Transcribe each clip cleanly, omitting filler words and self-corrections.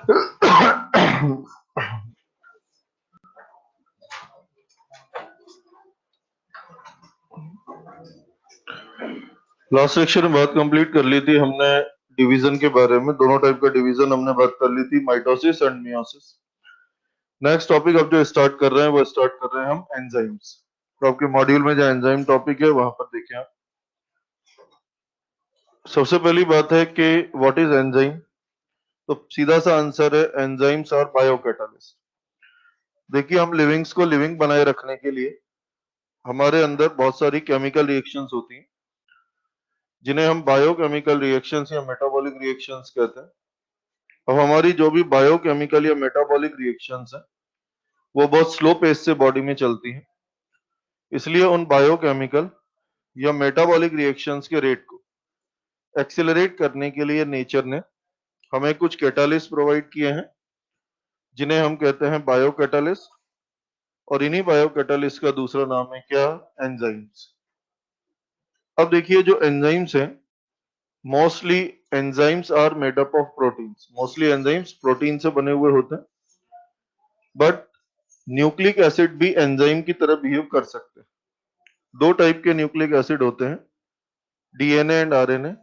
Last section में बात complete कर ली थी हमने डिवीजन के बारे में। दोनों टाइप का डिवीजन हमने बात कर ली थी, mitosis and meiosis. Next topic अब जो स्टार्ट कर रहे हैं वो स्टार्ट कर रहे हैं हम एंजाइम्स। तो आपके मॉड्यूल में जो एंजाइम टॉपिक है वहां पर देखें आप। सबसे पहली बात है कि व्हाट इज एंजाइम। तो सीधा सा आंसर है एंजाइम्स आर बायोकैटालिस्ट। देखिए, हम लिविंग्स को लिविंग बनाए रखने के लिए हमारे अंदर बहुत सारी केमिकल रिएक्शंस होती हैं, जिन्हें हम बायोकेमिकल रिएक्शंस या मेटाबॉलिक रिएक्शंस कहते हैं। अब हमारी जो भी बायोकेमिकल या मेटाबॉलिक रिएक्शंस हैं वो बहुत स्लो पेस से बॉडी में चलती हैं। इसलिए उन बायोकेमिकल या मेटाबॉलिक रिएक्शंस के रेट को एक्सेलरेट करने के लिए नेचर ने हमें कुछ कैटालिस्ट प्रोवाइड किए हैं, जिन्हें हम कहते हैं बायोकैटालिस्ट। और इन्हीं बायोकैटालिस्ट का दूसरा नाम है क्या? एंजाइम्स। अब देखिए, जो एंजाइम्स हैं, mostly enzymes are made up of proteins. Mostly enzymes protein से बने हुए होते हैं, बट न्यूक्लिक एसिड भी एंजाइम की तरह बिहेव कर सकते हैं। दो टाइप के न्यूक्लिक एसिड होते हैं, DNA and RNA.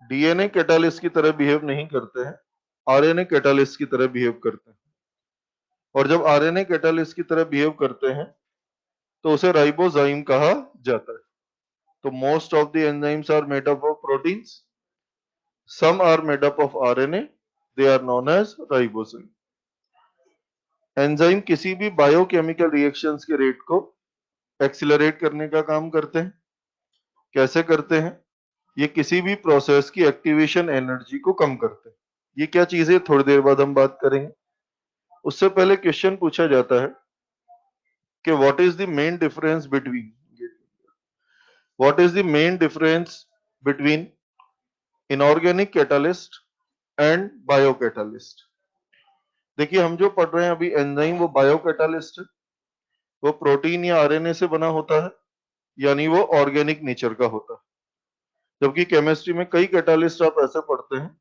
DNA catalyst की तरह बिहेव नहीं करते हैं, आरएनए कैटालिस्ट की तरह बिहेव करते हैं। और जब आरएनए कैटालिस्ट की तरह बिहेव करते हैं तो उसे राइबोजाइम कहा जाता है। तो most of the enzymes are made up of proteins, some are made up of RNA, they are known as ribozyme. Enzyme किसी भी बायोकेमिकल रिएक्शंस के रेट को एक्सीलरेट करने का काम करते हैं। कैसे करते हैं? ये किसी भी प्रोसेस की एक्टिवेशन एनर्जी को कम करते हैं। ये क्या चीज है, थोड़ी देर बाद हम बात करेंगे। उससे पहले क्वेश्चन पूछा जाता है कि what is the main difference between inorganic catalyst and biocatalyst. देखिए, हम जो पढ़ रहे हैं अभी एंजाइम, वो बायोकैटालिस्ट है। वो प्रोटीन या आरएनए से बना होता है, यानी वो ऑर्गेनिक नेचर का होता है। जबकि केमिस्ट्री में कई कैटालिस्ट आप ऐसे पढ़ते हैं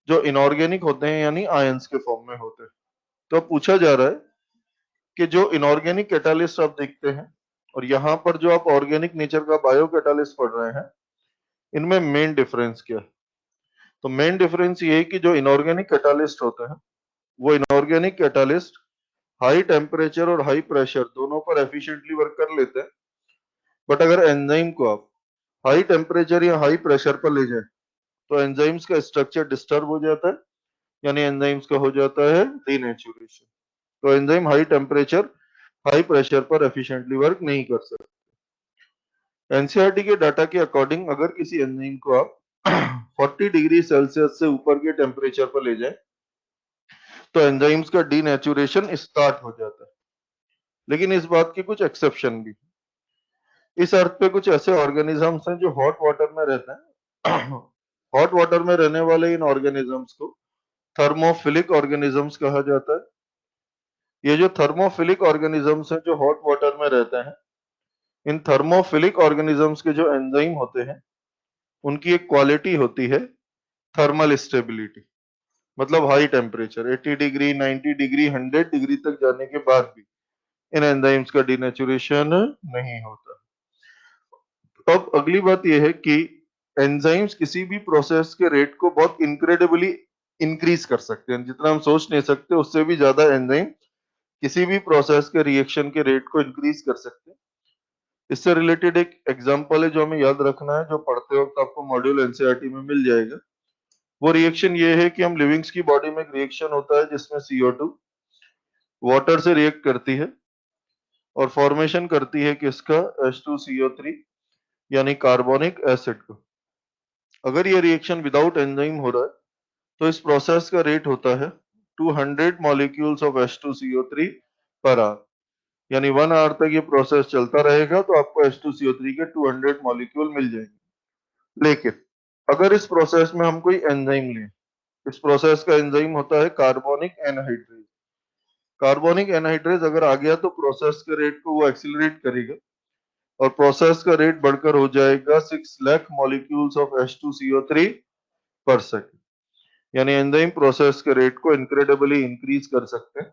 जो इनऑर्गेनिक होते हैं, यानी आयंस के फॉर्म में होते हैं। तो अब पूछा जा रहा है कि जो इनऑर्गेनिक कैटालिस्ट आप देखते हैं और यहाँ पर जो आप ऑर्गेनिक नेचर का बायो कैटालिस्ट पढ़ रहे हैं, इनमें मेन डिफरेंस क्या है? तो मेन डिफरेंस ये है कि जो इनऑर्गेनिक कैटालिस्ट होते हैं, वो इनऑर्गेनिक कैटालिस्ट हाई टेम्परेचर और हाई प्रेशर दोनों पर एफिशिएंटली वर्क कर लेते हैं। बट अगर एंजाइम को आप हाई टेम्परेचर या हाई प्रेशर पर ले जाए तो एंजाइम्स का स्ट्रक्चर डिस्टर्ब हो जाता है, यानी एंजाइम्स का हो जाता है डीनेचुरेशन। तो enzyme high temperature high pressure पर एफिशिएंटली वर्क नहीं कर सकते। एनसीईआरटी के डाटा के अकॉर्डिंग अगर किसी एंजाइम को आप 40 डिग्री सेल्सियस से ऊपर के टेम्परेचर पर ले जाए तो एंजाइम्स का डीनेचुरेशन स्टार्ट हो जाता है। लेकिन इस बात की कुछ एक्सेप्शन भी। इस अर्थ पे कुछ ऐसे ऑर्गेनिजम्स हैं जो हॉट वाटर में रहते हैं। हॉट वाटर में रहने वाले इन ऑर्गेनिजम्स को थर्मोफिलिक ऑर्गेनिजम्स कहा जाता है। ये जो थर्मोफिलिक ऑर्गेनिजम्स हैं जो हॉट वाटर में रहते हैं, इन थर्मोफिलिक ऑर्गेनिजम्स के जो एंजाइम होते हैं, उनकी एक क्वालिटी होती है थर्मल स्टेबिलिटी। मतलब high temperature 80 degree, 90 degree, 100 degree तक जाने के बाद भी इन एंजाइम्स का डिनेचुरेशन नहीं होता। अब अगली बात यह है कि एंजाइम्स किसी भी प्रोसेस के रेट को बहुत इनक्रेडिबली इंक्रीज कर सकते हैं। जितना हम सोच नहीं सकते उससे भी ज्यादा एंजाइम किसी भी प्रोसेस के रिएक्शन के रेट को इंक्रीज कर सकते हैं। इससे रिलेटेड एक एग्जांपल है जो हमें याद रखना है, जो पढ़ते वक्त आपको मॉड्यूल एनसीईआरटी में मिल जाएगा। वो रिएक्शन ये है कि हम लिविंग्स की बॉडी में एक रिएक्शन होता है जिसमें CO2 वाटर से रिएक्ट करती है और फॉर्मेशन करती है किसका? H2CO3, यानी कार्बोनिक एसिड को। अगर ये रिएक्शन विदाउट एंजाइम हो रहा है तो इस प्रोसेस का रेट होता है 200 molecules of H2CO3 per hour. यानी 1 आवर तक ये प्रोसेस चलता रहेगा तो आपको H2CO3 के 200 मॉलिक्यूल मिल जाएंगे। लेकिन अगर इस प्रोसेस में हम कोई एंजाइम लें, इस प्रोसेस का एंजाइम होता है कार्बोनिक एनहाइड्रेज। कार्बोनिक एनहाइड्रेज अगर आ गया तो प्रोसेस के रेट को वो एक्सीलरेट करेगा और प्रोसेस का रेट बढ़कर हो जाएगा 6 लाख मॉलिक्यूल्स ऑफ H2CO3 पर सेकेंड। यानी एंजाइम प्रोसेस के रेट को इनक्रेडिबली इंक्रीज कर सकते हैं।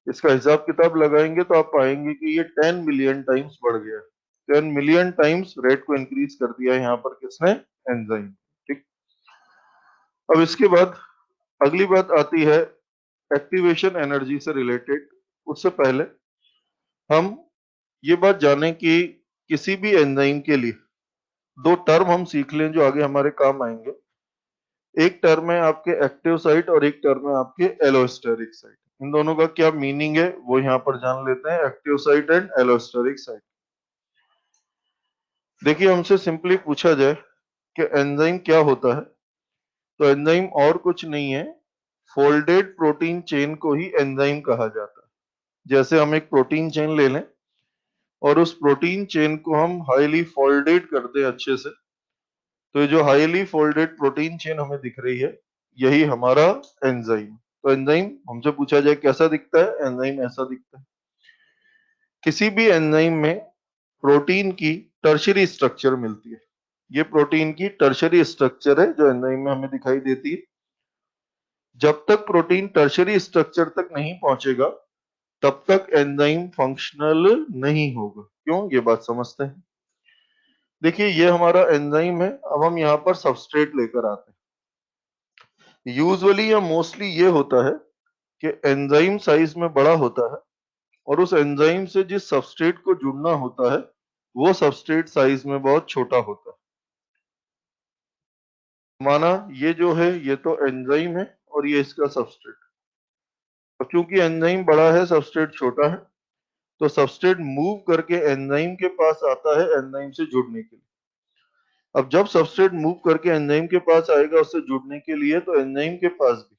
इसका हिसाब किताब लगाएंगे तो आप पाएंगे कि ये 10 मिलियन टाइम्स बढ़ गया। 10 मिलियन टाइम्स रेट को इंक्रीज कर दिया यहाँ पर किसने? एंजाइम। ठीक। अब इसके बाद अगली बात आती है एक्टिवेशन एनर्जी से रिलेटेड। उससे पहले हम ये बात जानें कि किसी भी एंजाइम के लिए दो टर्म हम सीख लें जो आगे हमारे काम आएंगे। एक टर्म है आपके एक्टिव साइट और एक टर्म है आपके एलोस्टेरिक साइट। इन दोनों का क्या मीनिंग है वो यहाँ पर जान लेते हैं, active site and allosteric site. देखिए, हमसे सिंपली पूछा जाए कि एंजाइम क्या होता है, तो एंजाइम और कुछ नहीं है, फोल्डेड प्रोटीन चेन को ही एंजाइम कहा जाता है। जैसे हम एक प्रोटीन चेन ले लें और उस प्रोटीन चेन को हम हाईली फोल्डेड कर दें अच्छे से, तो ये जो हाईली फोल्डेड प्रोटीन चेन हमें दिख रही है यही हमारा एंजाइम। तो एंजाइम हमसे पूछा जाए कैसा दिखता है, एंजाइम ऐसा दिखता है। किसी भी एंजाइम में प्रोटीन की टर्शियरी स्ट्रक्चर मिलती है। ये प्रोटीन की टर्शियरी स्ट्रक्चर है जो एंजाइम में हमें दिखाई देती है। जब तक प्रोटीन टर्शियरी स्ट्रक्चर तक नहीं पहुंचेगा तब तक एंजाइम फंक्शनल नहीं होगा। क्यों, ये बात समझते हैं। देखिए, ये हमारा एंजाइम है। अब हम यहाँ पर सबस्ट्रेट लेकर आते हैं। यूजुअली या मोस्टली ये होता है कि एंजाइम साइज में बड़ा होता है और उस एंजाइम से जिस सबस्ट्रेट को जुड़ना होता है वो सबस्ट्रेट साइज में बहुत छोटा होता है। माना ये जो है ये तो एंजाइम है और ये इसका सबस्ट्रेट। और क्योंकि एंजाइम बड़ा है सबस्ट्रेट छोटा है, तो सबस्ट्रेट मूव करके एंजाइम के पास आता है एंजाइम से जुड़ने के लिए। अब जब सबस्ट्रेट मूव करके एंजाइम के पास आएगा उससे जुड़ने के लिए, तो एंजाइम के पास भी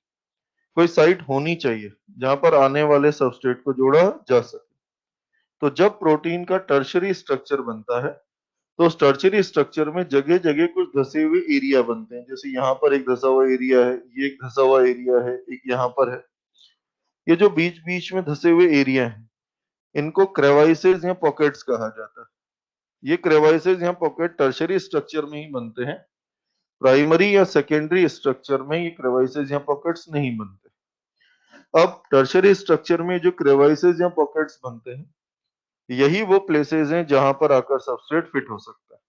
कोई साइट होनी चाहिए जहां पर आने वाले सबस्ट्रेट को जोड़ा जा सके। तो जब प्रोटीन का टर्शियरी स्ट्रक्चर बनता है तो उस टर्शियरी स्ट्रक्चर में जगह जगह कुछ धसे हुए एरिया बनते हैं। जैसे यहाँ पर एक धसा हुआ एरिया है, ये एक धसा हुआ एरिया है, एक यहाँ पर है। ये जो बीच बीच में धसे हुए एरिया हैं इनको क्रेवाइसेस या पॉकेट्स कहा जाता है। ये क्रेवाइसेस या पॉकेट टर्शियरी स्ट्रक्चर में ही बनते हैं, प्राइमरी या सेकेंडरी स्ट्रक्चर में ये क्रेवाइसेस या पॉकेट्स नहीं बनते। अब टर्शियरी स्ट्रक्चर में जो क्रेवाइसेस या पॉकेट्स बनते हैं यही वो प्लेसेस हैं जहां पर आकर सबस्ट्रेट फिट हो सकता है।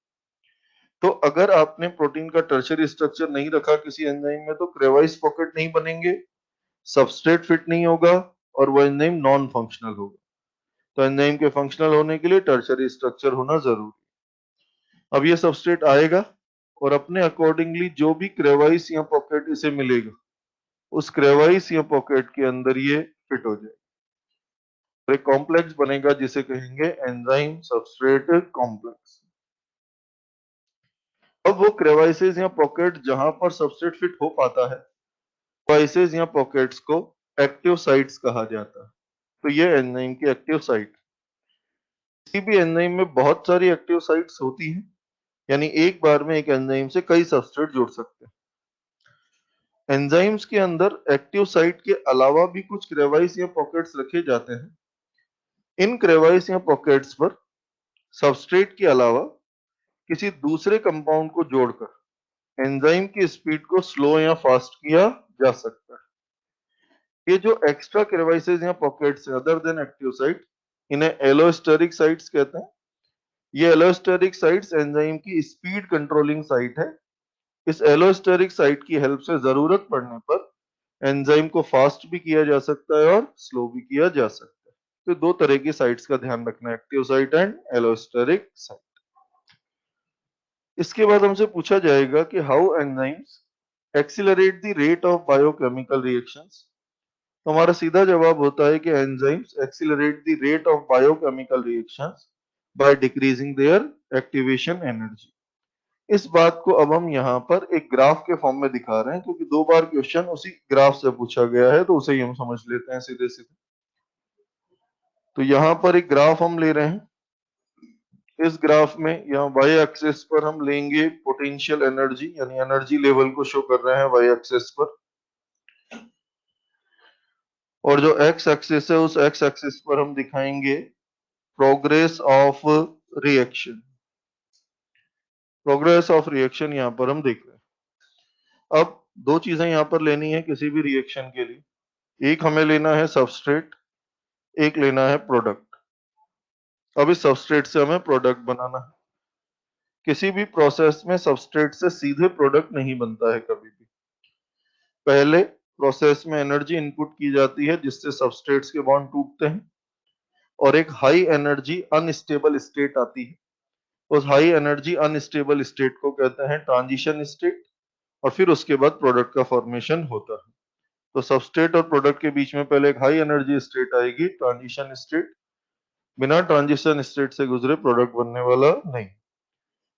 तो अगर आपने प्रोटीन का टर्शियरी स्ट्रक्चर नहीं रखा किसी एंजाइम में तो क्रेवाइस पॉकेट नहीं बनेंगे, सबस्ट्रेट फिट नहीं होगा और वो एंजाइम नॉन फंक्शनल होगा। तो एंजाइम के फंक्शनल होने के लिए टर्शियरी स्ट्रक्चर होना जरूरी। अब ये सबस्ट्रेट आएगा और अपने अकॉर्डिंगली जो भी क्रेवाइस या पॉकेट इसे मिलेगा उस क्रेवाइस या पॉकेट के अंदर ये फिट हो जाएगा। एक कॉम्प्लेक्स बनेगा जिसे कहेंगे एंजाइम सबस्ट्रेट कॉम्प्लेक्स। अब वो क्रेवाइसेस या पॉकेट जहां पर सबस्ट्रेट फिट हो पाता है, क्रेवाइसेस या पॉकेट्स को एक्टिव साइट्स कहा जाता है। तो ये एंजाइम की एक्टिव साइट। किसी भी एंजाइम में बहुत सारी एक्टिव साइट्स होती हैं, यानी एक बार में एक एंजाइम से कई सबस्ट्रेट जुड़ सकते हैं। एंजाइम्स के अंदर एक्टिव साइट के अलावा भी कुछ क्रेवाइस या पॉकेट्स रखे जाते हैं। इन क्रेवाइस या पॉकेट्स पर सबस्ट्रेट के अलावा किसी दूसरे कंपाउंड को जोड़कर एंजाइम की स्पीड को स्लो या फास्ट किया जा सकता है। ये जो एक्स्ट्रा क्रेवाइसेस या पॉकेट्स है अदर देन एक्टिव साइट, इन्हें एलोस्टेरिक साइट्स कहते हैं। ये एलोस्टेरिक साइट्स एंजाइम की स्पीड कंट्रोलिंग साइट है। इस एलोस्टेरिक साइट की हेल्प से जरूरत पड़ने पर एंजाइम को फास्ट भी किया जा सकता है और स्लो भी किया जा सकता है। तो दो तरह की साइट्स का ध्यान रखना है, active site and allosteric site. इसके बाद हमसे पूछा जाएगा कि how enzymes accelerate the rate of biochemical reactions. तो हमारा सीधा जवाब होता है कि enzymes accelerate the rate of biochemical reactions by decreasing their activation energy. इस बात को अब हम यहाँ पर एक ग्राफ के फॉर्म में दिखा रहे हैं क्योंकि दो बार क्वेश्चन उसी ग्राफ से पूछा गया है, तो उसे ही हम समझ लेते हैं सीधे सीधे। तो यहाँ पर एक ग्राफ हम ले रहे हैं। इस ग्राफ में यहाँ वाई एक्सिस पर हम लेंगे पोटेंशियल एनर्जी, यानी एनर्जी लेवल को शो कर रहे हैं वाई एक्सिस पर। और जो एक्स एक्सिस है उस एक्स एक्सिस पर हम दिखाएंगे progress of reaction. Progress of reaction यहाँ पर हम देख रहे हैं। अब दो चीजें यहाँ पर लेनी है किसी भी रिएक्शन के लिए। एक हमें लेना है सबस्ट्रेट, एक लेना है प्रोडक्ट। अब इस सबस्ट्रेट से हमें प्रोडक्ट बनाना है। किसी भी प्रोसेस में सबस्ट्रेट से सीधे प्रोडक्ट नहीं बनता है कभी भी। पहले प्रोसेस में एनर्जी इनपुट की जाती है जिससे सबस्ट्रेट्स के बॉन्ड टूटते हैं और एक हाई एनर्जी अनस्टेबल स्टेट आती है। उस हाई एनर्जी अनस्टेबल स्टेट को कहते हैं ट्रांजिशन स्टेट, और फिर उसके बाद प्रोडक्ट का फॉर्मेशन होता है। तो सबस्ट्रेट और प्रोडक्ट के बीच में पहले एक हाई एनर्जी स्टेट आएगी, ट्रांजिशन स्टेट। बिना ट्रांजिशन स्टेट से गुजरे प्रोडक्ट बनने वाला नहीं।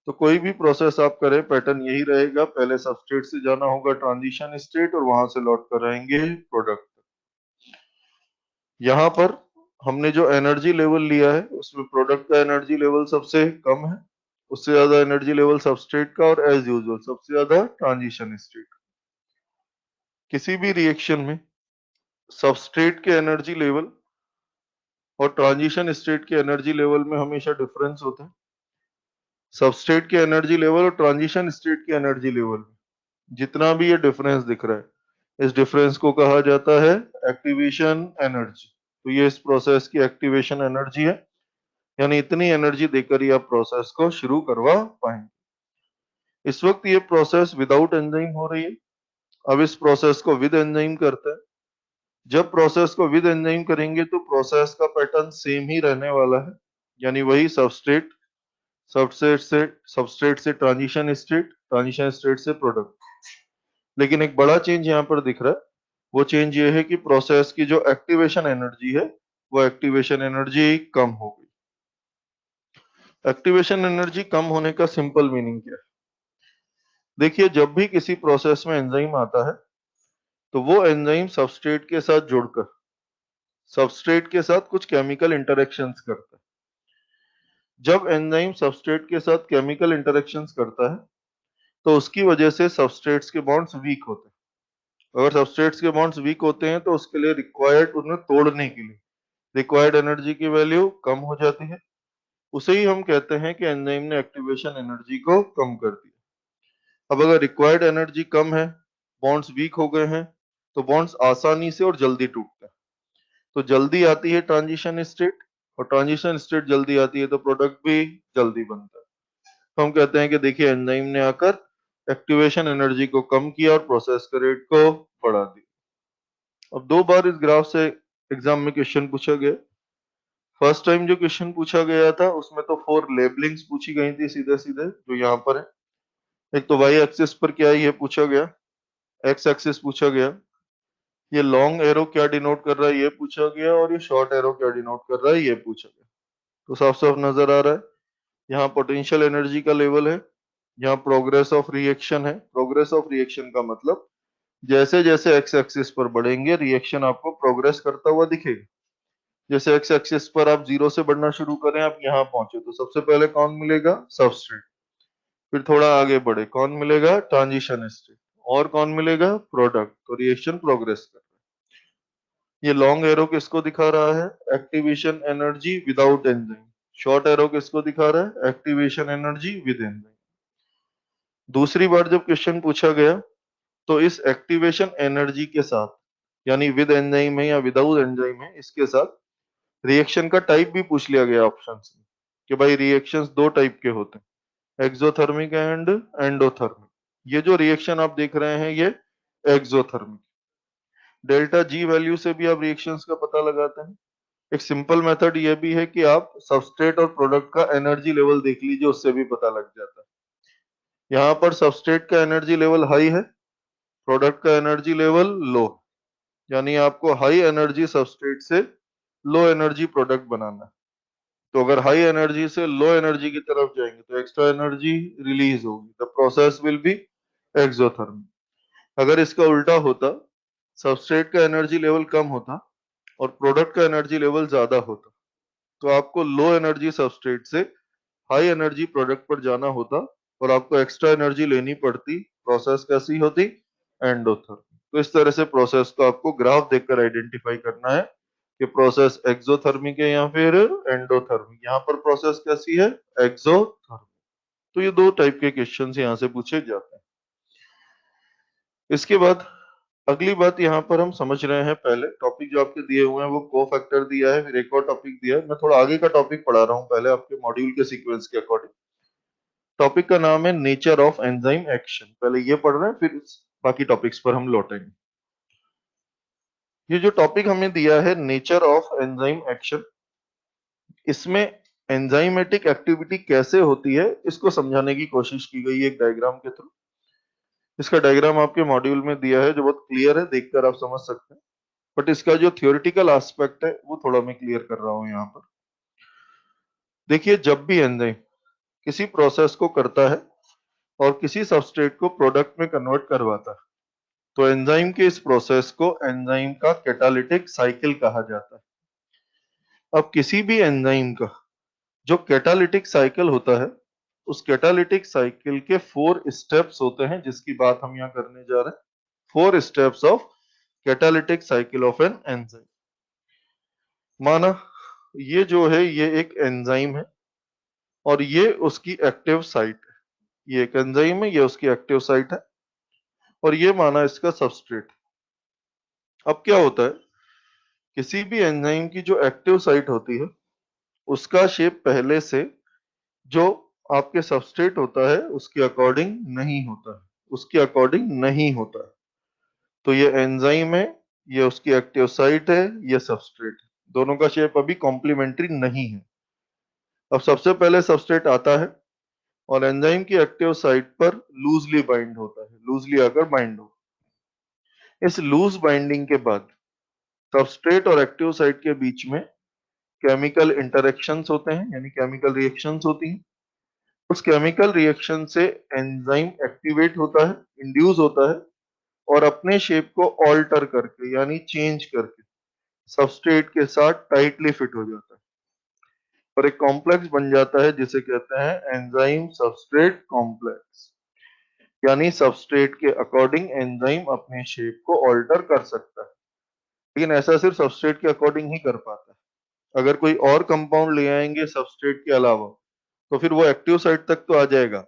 तो कोई भी प्रोसेस आप करें, पैटर्न यही रहेगा, पहले सबस्ट्रेट से जाना होगा ट्रांजिशन स्टेट और वहां से लौट कर आएंगे प्रोडक्ट। यहाँ पर हमने जो एनर्जी लेवल लिया है उसमें प्रोडक्ट का एनर्जी लेवल सबसे कम है, उससे ज्यादा एनर्जी लेवल सबस्ट्रेट का, और एज यूजुअल सबसे ज्यादा ट्रांजिशन स्टेट। किसी भी रिएक्शन में सबस्ट्रेट के एनर्जी लेवल और ट्रांजिशन स्टेट के एनर्जी लेवल में हमेशा डिफरेंस होता है। सबस्ट्रेट के एनर्जी लेवल और ट्रांजिशन स्टेट के एनर्जी लेवल में जितना भी ये डिफरेंस दिख रहा है, इस डिफरेंस को कहा जाता है एक्टिवेशन एनर्जी। तो ये इस प्रोसेस की एक्टिवेशन एनर्जी है, यानी इतनी एनर्जी देकर ही आप प्रोसेस को शुरू करवा पाएंगे। इस वक्त ये प्रोसेस विदाउट एंजाइम हो रही है। अब इस प्रोसेस को विद एंजाइम करते हैं। जब प्रोसेस को विद एंजाइम करेंगे तो प्रोसेस का पैटर्न सेम ही रहने वाला है, यानी वही सबस्ट्रेट, सबस्ट्रेट से ट्रांजिशन स्टेट से प्रोडक्ट। लेकिन एक बड़ा चेंज यहाँ पर दिख रहा है। वो चेंज ये है कि प्रोसेस की जो एक्टिवेशन एनर्जी है वो एक्टिवेशन एनर्जी कम हो गई। एक्टिवेशन एनर्जी कम होने का सिंपल मीनिंग क्या है? देखिए, जब भी किसी प्रोसेस में एंजाइम आता है तो वो एंजाइम सबस्ट्रेट के साथ जुड़कर सबस्ट्रेट के साथ कुछ केमिकल इंटरेक्शंस करता है। जब एंजाइम सबस्ट्रेट के साथ केमिकल इंटरेक्शंस करता है तो उसकी वजह से सबस्ट्रेट्स के बॉन्ड्स वीक होते हैं। अगर सबस्ट्रेट्स के बॉन्ड्स वीक होते हैं तो उसके लिए रिक्वायर्ड, उन्हें तोड़ने के लिए रिक्वायर्ड एनर्जी की वैल्यू कम हो जाती है। उसे ही हम कहते हैं कि एंजाइम ने एक्टिवेशन एनर्जी को कम कर दिया। अब अगर रिक्वायर्ड एनर्जी कम है, बॉन्ड्स वीक हो गए हैं, तो बॉन्ड्स आसानी से और जल्दी टूटते हैं। तो जल्दी आती है ट्रांजिशन स्टेट, और ट्रांजिशन स्टेट जल्दी आती है तो प्रोडक्ट भी जल्दी बनता है। तो हम कहते हैं कि देखिए, एंजाइम ने आकर एक्टिवेशन एनर्जी को कम किया और प्रोसेस के रेट को बढ़ा दिया। अब दो बार इस ग्राफ से एग्जाम में क्वेश्चन पूछा गया। फर्स्ट टाइम जो क्वेश्चन पूछा गया था उसमें तो 4 लेबलिंग्स पूछी गई थी सीधे सीधे, जो यहाँ पर है। एक तो वाई एक्सिस पर क्या है ये पूछा गया, एक्स एक्सिस पूछा गया, ये लॉन्ग एरो क्या डिनोट कर रहा है ये पूछा गया, और ये शॉर्ट एरो क्या डिनोट कर रहा है ये पूछा गया। तो साफ साफ नजर आ रहा है, यहाँ पोटेंशियल एनर्जी का लेवल है, यहाँ प्रोग्रेस ऑफ रिएक्शन है। प्रोग्रेस ऑफ रिएक्शन का मतलब जैसे जैसे एक्स एक्सिस पर बढ़ेंगे रिएक्शन आपको प्रोग्रेस करता हुआ दिखेगा। जैसे एक्स एक्सिस पर आप 0 से बढ़ना शुरू करें, आप यहाँ पहुंचे तो सबसे पहले कौन मिलेगा? सबस्ट्रेट। फिर थोड़ा आगे बढ़े, कौन मिलेगा? Transition state. और कौन मिलेगा? प्रोडक्ट। तो रिएक्शन प्रोग्रेस कर रहा है। ये लॉन्ग एरो किसको दिखा रहा है? Activation energy without enzyme. Short arrow किसको दिखा रहा है? Activation energy with enzyme. दूसरी बार जब क्वेश्चन पूछा गया तो इस एक्टिवेशन एनर्जी के साथ, यानी विद एंजाइम है या विदाउट एंजाइम है, इसके साथ रिएक्शन का टाइप भी पूछ लिया गया ऑप्शन में, कि भाई रिएक्शंस दो टाइप के होते हैं, एक्सोथर्मिक एंड एंडोथर्मिक। ये जो रिएक्शन आप देख रहे हैं ये एक्सोथर्मिक। डेल्टा जी वैल्यू से भी आप रिएक्शंस का पता लगाते हैं। एक सिंपल मेथड ये भी है कि आप सबस्ट्रेट और प्रोडक्ट का एनर्जी लेवल देख लीजिए, उससे भी पता लग जाता है। यहाँ पर सबस्ट्रेट का एनर्जी लेवल हाई है, प्रोडक्ट का एनर्जी लेवल लो, यानी आपको हाई एनर्जी सबस्ट्रेट से लो एनर्जी प्रोडक्ट बनाना है। तो अगर हाई एनर्जी से लो एनर्जी की तरफ जाएंगे तो एक्स्ट्रा एनर्जी रिलीज होगी, the process will be exothermic. अगर इसका उल्टा होता, सबस्ट्रेट का एनर्जी लेवल कम होता और प्रोडक्ट का एनर्जी लेवल ज्यादा होता, तो आपको लो एनर्जी सबस्ट्रेट से हाई एनर्जी प्रोडक्ट पर जाना होता और आपको एक्स्ट्रा एनर्जी लेनी पड़ती। प्रोसेस कैसी होती? एंडोथर्मिक। तो इस तरह से प्रोसेस को आपको ग्राफ देखकर आइडेंटिफाई करना है कि प्रोसेस एक्सोथर्मिक है या फिर एंडोथर्मिक। यहाँ पर प्रोसेस कैसी है? एक्सोथर्मिक। तो ये दो टाइप के क्वेश्चन यहाँ से पूछे जाते हैं। इसके बाद अगली बात यहाँ पर हम समझ रहे हैं, पहले टॉपिक जो आपके दिए हुए हैं वो कोफैक्टर दिया है, फिर एक और टॉपिक दिया है। मैं थोड़ा आगे का टॉपिक पढ़ा रहा हूँ पहले आपके मॉड्यूल के सीक्वेंस के अकॉर्डिंग। टॉपिक का नाम है नेचर ऑफ एंजाइम एक्शन। पहले ये पढ़ रहे हैं, फिर बाकी टॉपिक्स पर हम लौटेंगे। ये जो टॉपिक हमें दिया है नेचर ऑफ एंजाइम एक्शन, इसमें एंजाइमेटिक एक्टिविटी कैसे होती है इसको समझाने की कोशिश की गई है एक डायग्राम के थ्रू। इसका डायग्राम आपके मॉड्यूल में दिया है जो बहुत क्लियर है, देखकर आप समझ सकते हैं। बट इसका जो थियोरिटिकल एस्पेक्ट है वो थोड़ा मैं क्लियर कर रहा हूं यहाँ पर। देखिए, जब भी एंजाइम किसी प्रोसेस को करता है और किसी सबस्ट्रेट को प्रोडक्ट में कन्वर्ट करवाता है, तो एंजाइम के इस प्रोसेस को एंजाइम का कैटालिटिक साइकिल कहा जाता है। अब किसी भी एंजाइम का जो कैटालिटिक साइकिल होता है, उस कैटालिटिक साइकिल के 4 स्टेप्स होते हैं, जिसकी बात हम यहाँ करने जा रहे हैं। 4 steps of catalytic cycle of an enzyme. माना ये जो है ये एक एंजाइम है और ये उसकी एक्टिव साइट है। ये एक एंजाइम है, ये उसकी एक्टिव साइट है, और ये माना इसका सबस्ट्रेट। अब क्या होता है, किसी भी एंजाइम की जो एक्टिव साइट होती है उसका शेप पहले से जो आपके सबस्ट्रेट होता है उसके अकॉर्डिंग नहीं होता है, उसके अकॉर्डिंग नहीं होता है। तो ये एंजाइम है, ये उसकी एक्टिव साइट है, ये सबस्ट्रेट है, दोनों का शेप अभी कॉम्प्लीमेंट्री नहीं है। अब सबसे पहले सबस्ट्रेट आता है और एंजाइम की एक्टिव साइट पर लूजली बाइंड होता है, लूजली आकर बाइंड हो। इस लूज बाइंडिंग के बाद सबस्ट्रेट और एक्टिव साइट के बीच में केमिकल इंटरेक्शंस होते हैं, यानी केमिकल रिएक्शंस होती हैं। उस केमिकल रिएक्शन से एंजाइम एक्टिवेट होता है, इंड्यूस होता है, और अपने शेप को ऑल्टर करके यानी चेंज करके सबस्ट्रेट के साथ टाइटली फिट हो जाता है और एक कॉम्प्लेक्स बन जाता है जिसे कहते हैं एंजाइम सबस्ट्रेट कॉम्प्लेक्स। यानी सबस्ट्रेट के अकॉर्डिंग एंजाइम अपने शेप को ऑल्टर कर सकता है, लेकिन ऐसा सिर्फ सबस्ट्रेट के अकॉर्डिंग ही कर पाता है। अगर कोई और कंपाउंड ले आएंगे सबस्ट्रेट के अलावा तो फिर वो एक्टिव साइट तक तो आ जाएगा,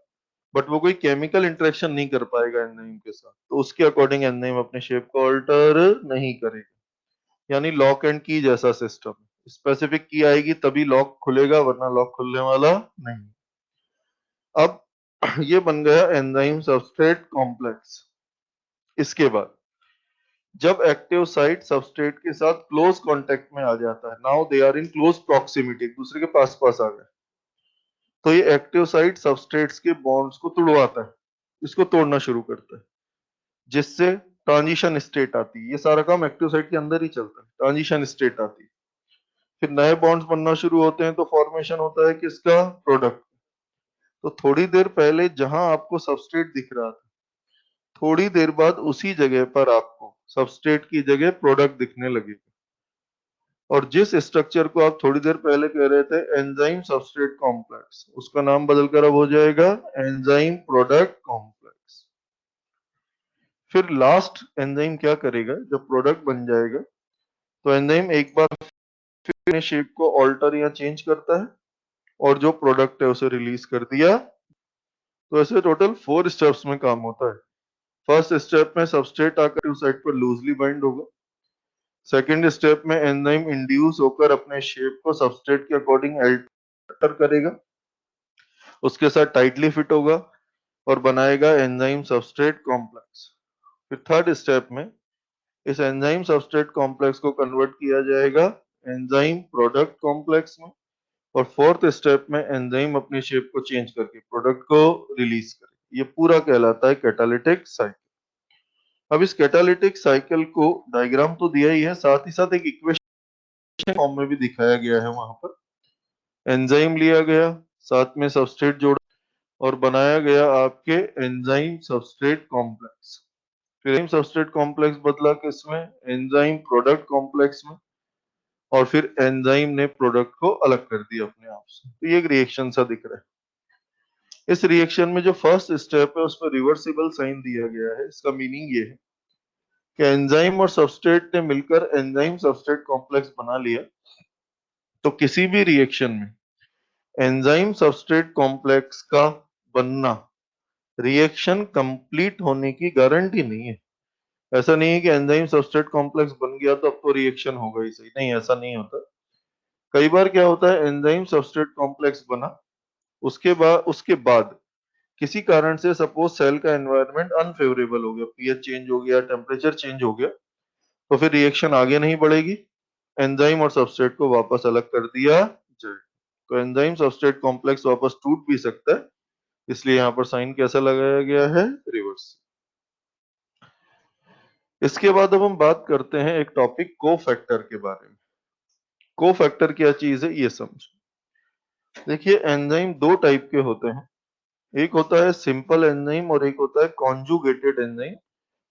बट वो कोई केमिकल इंटरेक्शन नहीं कर पाएगा एंजाइम के साथ, तो उसके अकॉर्डिंग एंजाइम अपने शेप को ऑल्टर नहीं करेगा। यानी लॉक एंड की जैसा सिस्टम, स्पेसिफिक की आएगी तभी लॉक खुलेगा, वरना लॉक खुलने वाला नहीं। अब ये बन गया एंजाइम सबस्ट्रेट कॉम्प्लेक्स। इसके बाद जब एक्टिव साइट सबस्ट्रेट के साथ क्लोज कांटेक्ट में आ जाता है, now they are in close proximity, एक दूसरे के पास पास आ गए, तो ये एक्टिव साइट सबस्ट्रेट्स के बॉन्ड्स को तोड़वाता है, इसको तोड़ना शुरू करता है, जिससे ट्रांजिशन स्टेट आती है। ये सारा काम एक्टिव साइट के अंदर ही चलता है, ट्रांजिशन स्टेट आती है, फिर नए बॉन्ड्स बनना शुरू होते हैं, तो फॉर्मेशन होता है किसका, प्रोडक्ट। तो थोड़ी देर पहले जहां आपको सबस्ट्रेट दिख रहा था, थोड़ी देर बाद उसी जगह पर आपको सबस्ट्रेट की जगह प्रोडक्ट दिखने लगेगा। और जिस स्ट्रक्चर को आप थोड़ी देर पहले कह रहे थे एंजाइम सबस्ट्रेट कॉम्प्लेक्स, उसका नाम बदलकर अब हो जाएगा एंजाइम प्रोडक्ट कॉम्प्लेक्स। फिर लास्ट एंजाइम क्या करेगा, जब प्रोडक्ट बन जाएगा तो एंजाइम एक बार फिर अपने शेप को ऑल्टर या चेंज करता है और जो प्रोडक्ट है उसे रिलीज कर दिया। तो ऐसे टोटल 4 स्टेप्स में काम होता है। फर्स्ट स्टेप में सबस्ट्रेट आकर टू साइड पर लूजली बाइंड होगा। सेकेंड स्टेप में एंजाइम इंड्यूस होकर अपने शेप को सबस्ट्रेट के अकॉर्डिंग अल्टर करेगा, उसके साथ टाइटली फिट होगा और बनाएगा एंजाइम सबस्ट्रेट कॉम्प्लेक्स। फिर थर्ड स्टेप में इस एंजाइम सबस्ट्रेट कॉम्प्लेक्स को कन्वर्ट किया जाएगा एंजाइम प्रोडक्ट कॉम्प्लेक्स में, और फोर्थ स्टेप में एंजाइम अपनी शेप को चेंज करके प्रोडक्ट को रिलीज करे। ये पूरा कहलाता है कैटालिटिक साइकिल। अब इस कैटालिटिक साइकिल को डायग्राम तो दिया ही है, साथ ही साथ एक इक्वेशन फॉर्म में भी दिखाया गया है। वहां पर एंजाइम लिया गया, साथ में सबस्ट्रेट जोड़ा और बनाया गया आपके एंजाइम सबस्ट्रेट कॉम्प्लेक्स। फिर एंजाइम सबस्ट्रेट कॉम्प्लेक्स बदला किसमें, एंजाइम प्रोडक्ट कॉम्प्लेक्स में, और फिर एंजाइम ने प्रोडक्ट को अलग कर दिया अपने आप से। तो ये एक रिएक्शन सा दिख रहा है। इस रिएक्शन में जो फर्स्ट स्टेप है उसमें रिवर्सिबल साइन दिया गया है। इसका मीनिंग ये है कि एंजाइम और सबस्ट्रेट ने मिलकर एंजाइम सबस्ट्रेट कॉम्प्लेक्स बना लिया, तो किसी भी रिएक्शन में एंजाइम सबस्ट्रेट कॉम्प्लेक्स का बनना रिएक्शन कंप्लीट होने की गारंटी नहीं है। ऐसा नहीं है कि एंजाइम सबस्ट्रेट कॉम्प्लेक्स बन गया तो अब तो रिएक्शन होगा ही सही, नहीं ऐसा नहीं होता। कई बार क्या होता है, एंजाइम सबस्ट्रेट कॉम्प्लेक्स बना, उसके बाद किसी कारण से सपोज सेल का एनवायरनमेंट अनफेवरेबल हो गया, पीएच चेंज हो गया, टेम्परेचर चेंज हो गया, तो फिर रिएक्शन आगे नहीं बढ़ेगी, एंजाइम और सबस्ट्रेट को वापस अलग कर दिया जाए। तो एंजाइम सबस्ट्रेट कॉम्प्लेक्स वापस टूट भी सकता है, इसलिए यहाँ पर साइन कैसा लगाया गया है, रिवर्स। इसके बाद अब हम बात करते हैं एक टॉपिक कोफैक्टर के बारे में। कोफैक्टर क्या चीज है ये समझो। देखिए एंजाइम दो टाइप के होते हैं, एक होता है सिंपल एंजाइम और एक होता है कॉन्जुगेटेड एंजाइम,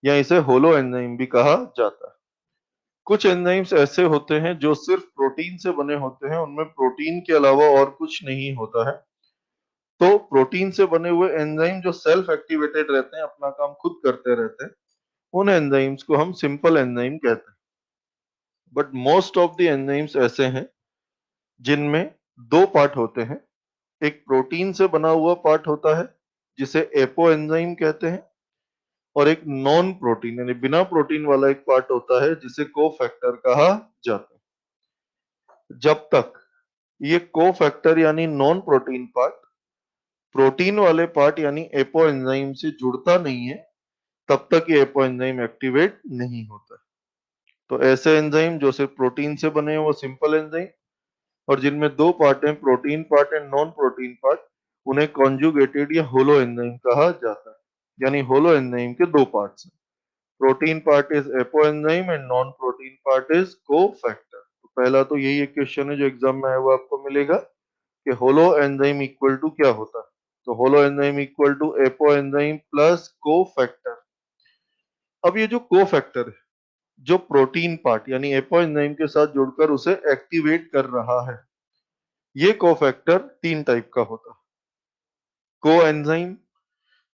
या इसे होलो एंजाइम भी कहा जाता है। कुछ एंजाइम्स ऐसे होते हैं जो सिर्फ प्रोटीन से बने होते हैं, उनमें प्रोटीन के अलावा और कुछ नहीं होता है। तो प्रोटीन से बने हुए एंजाइम जो सेल्फ एक्टिवेटेड रहते हैं, अपना काम खुद करते रहते हैं, उन एंजाइम्स को हम सिंपल एंजाइम कहते हैं। But most of the enzymes ऐसे हैं जिनमें दो पार्ट होते हैं, एक प्रोटीन से बना हुआ पार्ट होता है जिसे एपो एंजाइम कहते हैं, और एक नॉन प्रोटीन यानी बिना प्रोटीन वाला एक पार्ट होता है जिसे कोफैक्टर कहा जाता है। जब तक ये कोफैक्टर यानी नॉन प्रोटीन पार्ट प्रोटीन वाले पार्ट यानी एपो एंजाइम से जुड़ता नहीं है, तब तक ये एपो एंजाइम एक्टिवेट नहीं होता है। तो ऐसे एंजाइम जो सिर्फ प्रोटीन से बने हैं वो सिंपल एंजाइम, और जिनमें दो पार्ट हैं, protein part and non protein part, उन्हें कॉन्जुगेटेड या होलो एंजाइम कहा जाता है। यानी होलो एंजाइम के दो पार्ट्स हैं, protein part is apo enzyme and non protein part is cofactor. तो पहला तो यही एक क्वेश्चन है जो एग्जाम में आया हुआ आपको मिलेगा कि होलो एंजाइम इक्वल टू क्या होता है। तो holo enzyme equal to apo enzyme plus cofactor. अब ये जो कोफैक्टर है, जो प्रोटीन पार्ट यानी एपो एंजाइम के साथ जुड़कर उसे एक्टिवेट कर रहा है, ये कोफैक्टर तीन टाइप का होता है, को enzyme,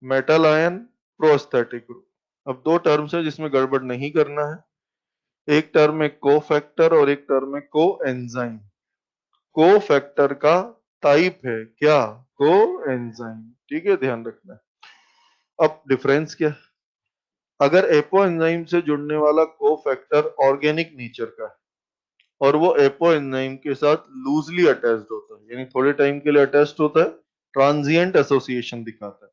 metal ion, prosthetic group. अब दो टर्म्स है जिसमें गड़बड़ नहीं करना है, एक टर्म है कोफैक्टर और एक टर्म है को एंजाइम। को फैक्टर का टाइप है क्या, को एंजाइम, ठीक है, ध्यान रखना है। अब डिफरेंस क्या है, अगर एपो एंजाइम से जुड़ने वाला को फैक्टर ऑर्गेनिक नेचर का है और वो एपो एंजाइम के साथ लूजली अटैच्ड होता है, यानी थोड़े टाइम के लिए अटैच्ड होता है, ट्रांजिएंट एसोसिएशन दिखाता है।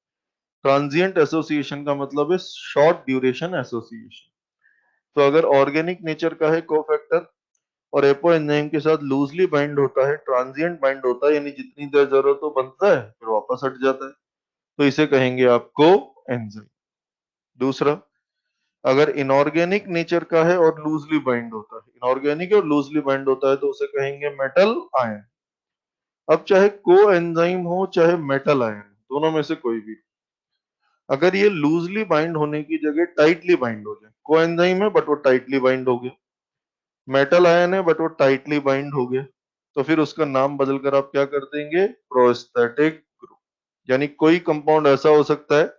ट्रांजिएंट एसोसिएशन का मतलब है शॉर्ट ड्यूरेशन एसोसिएशन। तो अगर ऑर्गेनिक नेचर का है को फैक्टर और एपो एंजाइम के साथ लूजली बाइंड होता है, ट्रांजिएंट बाइंड होता है, यानी जितनी देर जरूरत हो बनता है फिर वापस हट जाता है, तो इसे कहेंगे आपको एंजाइम। दूसरा, अगर इनऑर्गेनिक नेचर का है और लूजली बाइंड होता है, इनऑर्गेनिक और लूजली बाइंड होता है, तो उसे कहेंगे मेटल आयन। अब चाहे को एंजाइम हो चाहे मेटल आयन, दोनों में से कोई भी, अगर ये लूजली बाइंड होने की जगह टाइटली बाइंड हो जाए, को एंजाइम है बट वो टाइटली बाइंड हो गया, मेटल आयन है बट वो टाइटली बाइंड हो गया, तो फिर उसका नाम बदलकर आप क्या कर देंगे, प्रोस्थेटिक ग्रुप। यानी कोई कंपाउंड ऐसा हो सकता है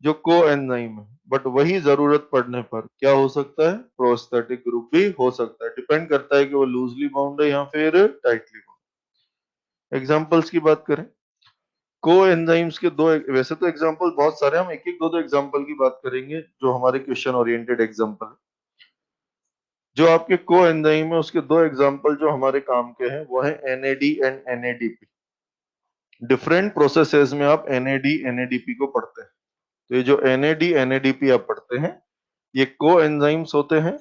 जो को एंजाइम है बट वही जरूरत पड़ने पर क्या हो सकता है, प्रोस्थेटिक ग्रुप भी हो सकता है, डिपेंड करता है कि वो लूजली बाउंड है या फिर टाइटली बाउंड। एग्जांपल्स की बात करें, को एंजाइम्स के दो, वैसे तो एग्जांपल बहुत सारे, हम एक एक दो दो एग्जांपल की बात करेंगे जो हमारे क्वेश्चन ओरिएंटेड एग्जांपल है। जो आपके को एंजाइम है उसके दो एग्जांपल जो हमारे काम के हैं वो है NAD and NADP. Different processes में आप एनएडी एनएडीपी को पढ़ते हैं। तो ये जो एनएडी एनएडीपी आप पढ़ते हैं, ये को एंजाइम्स होते हैं,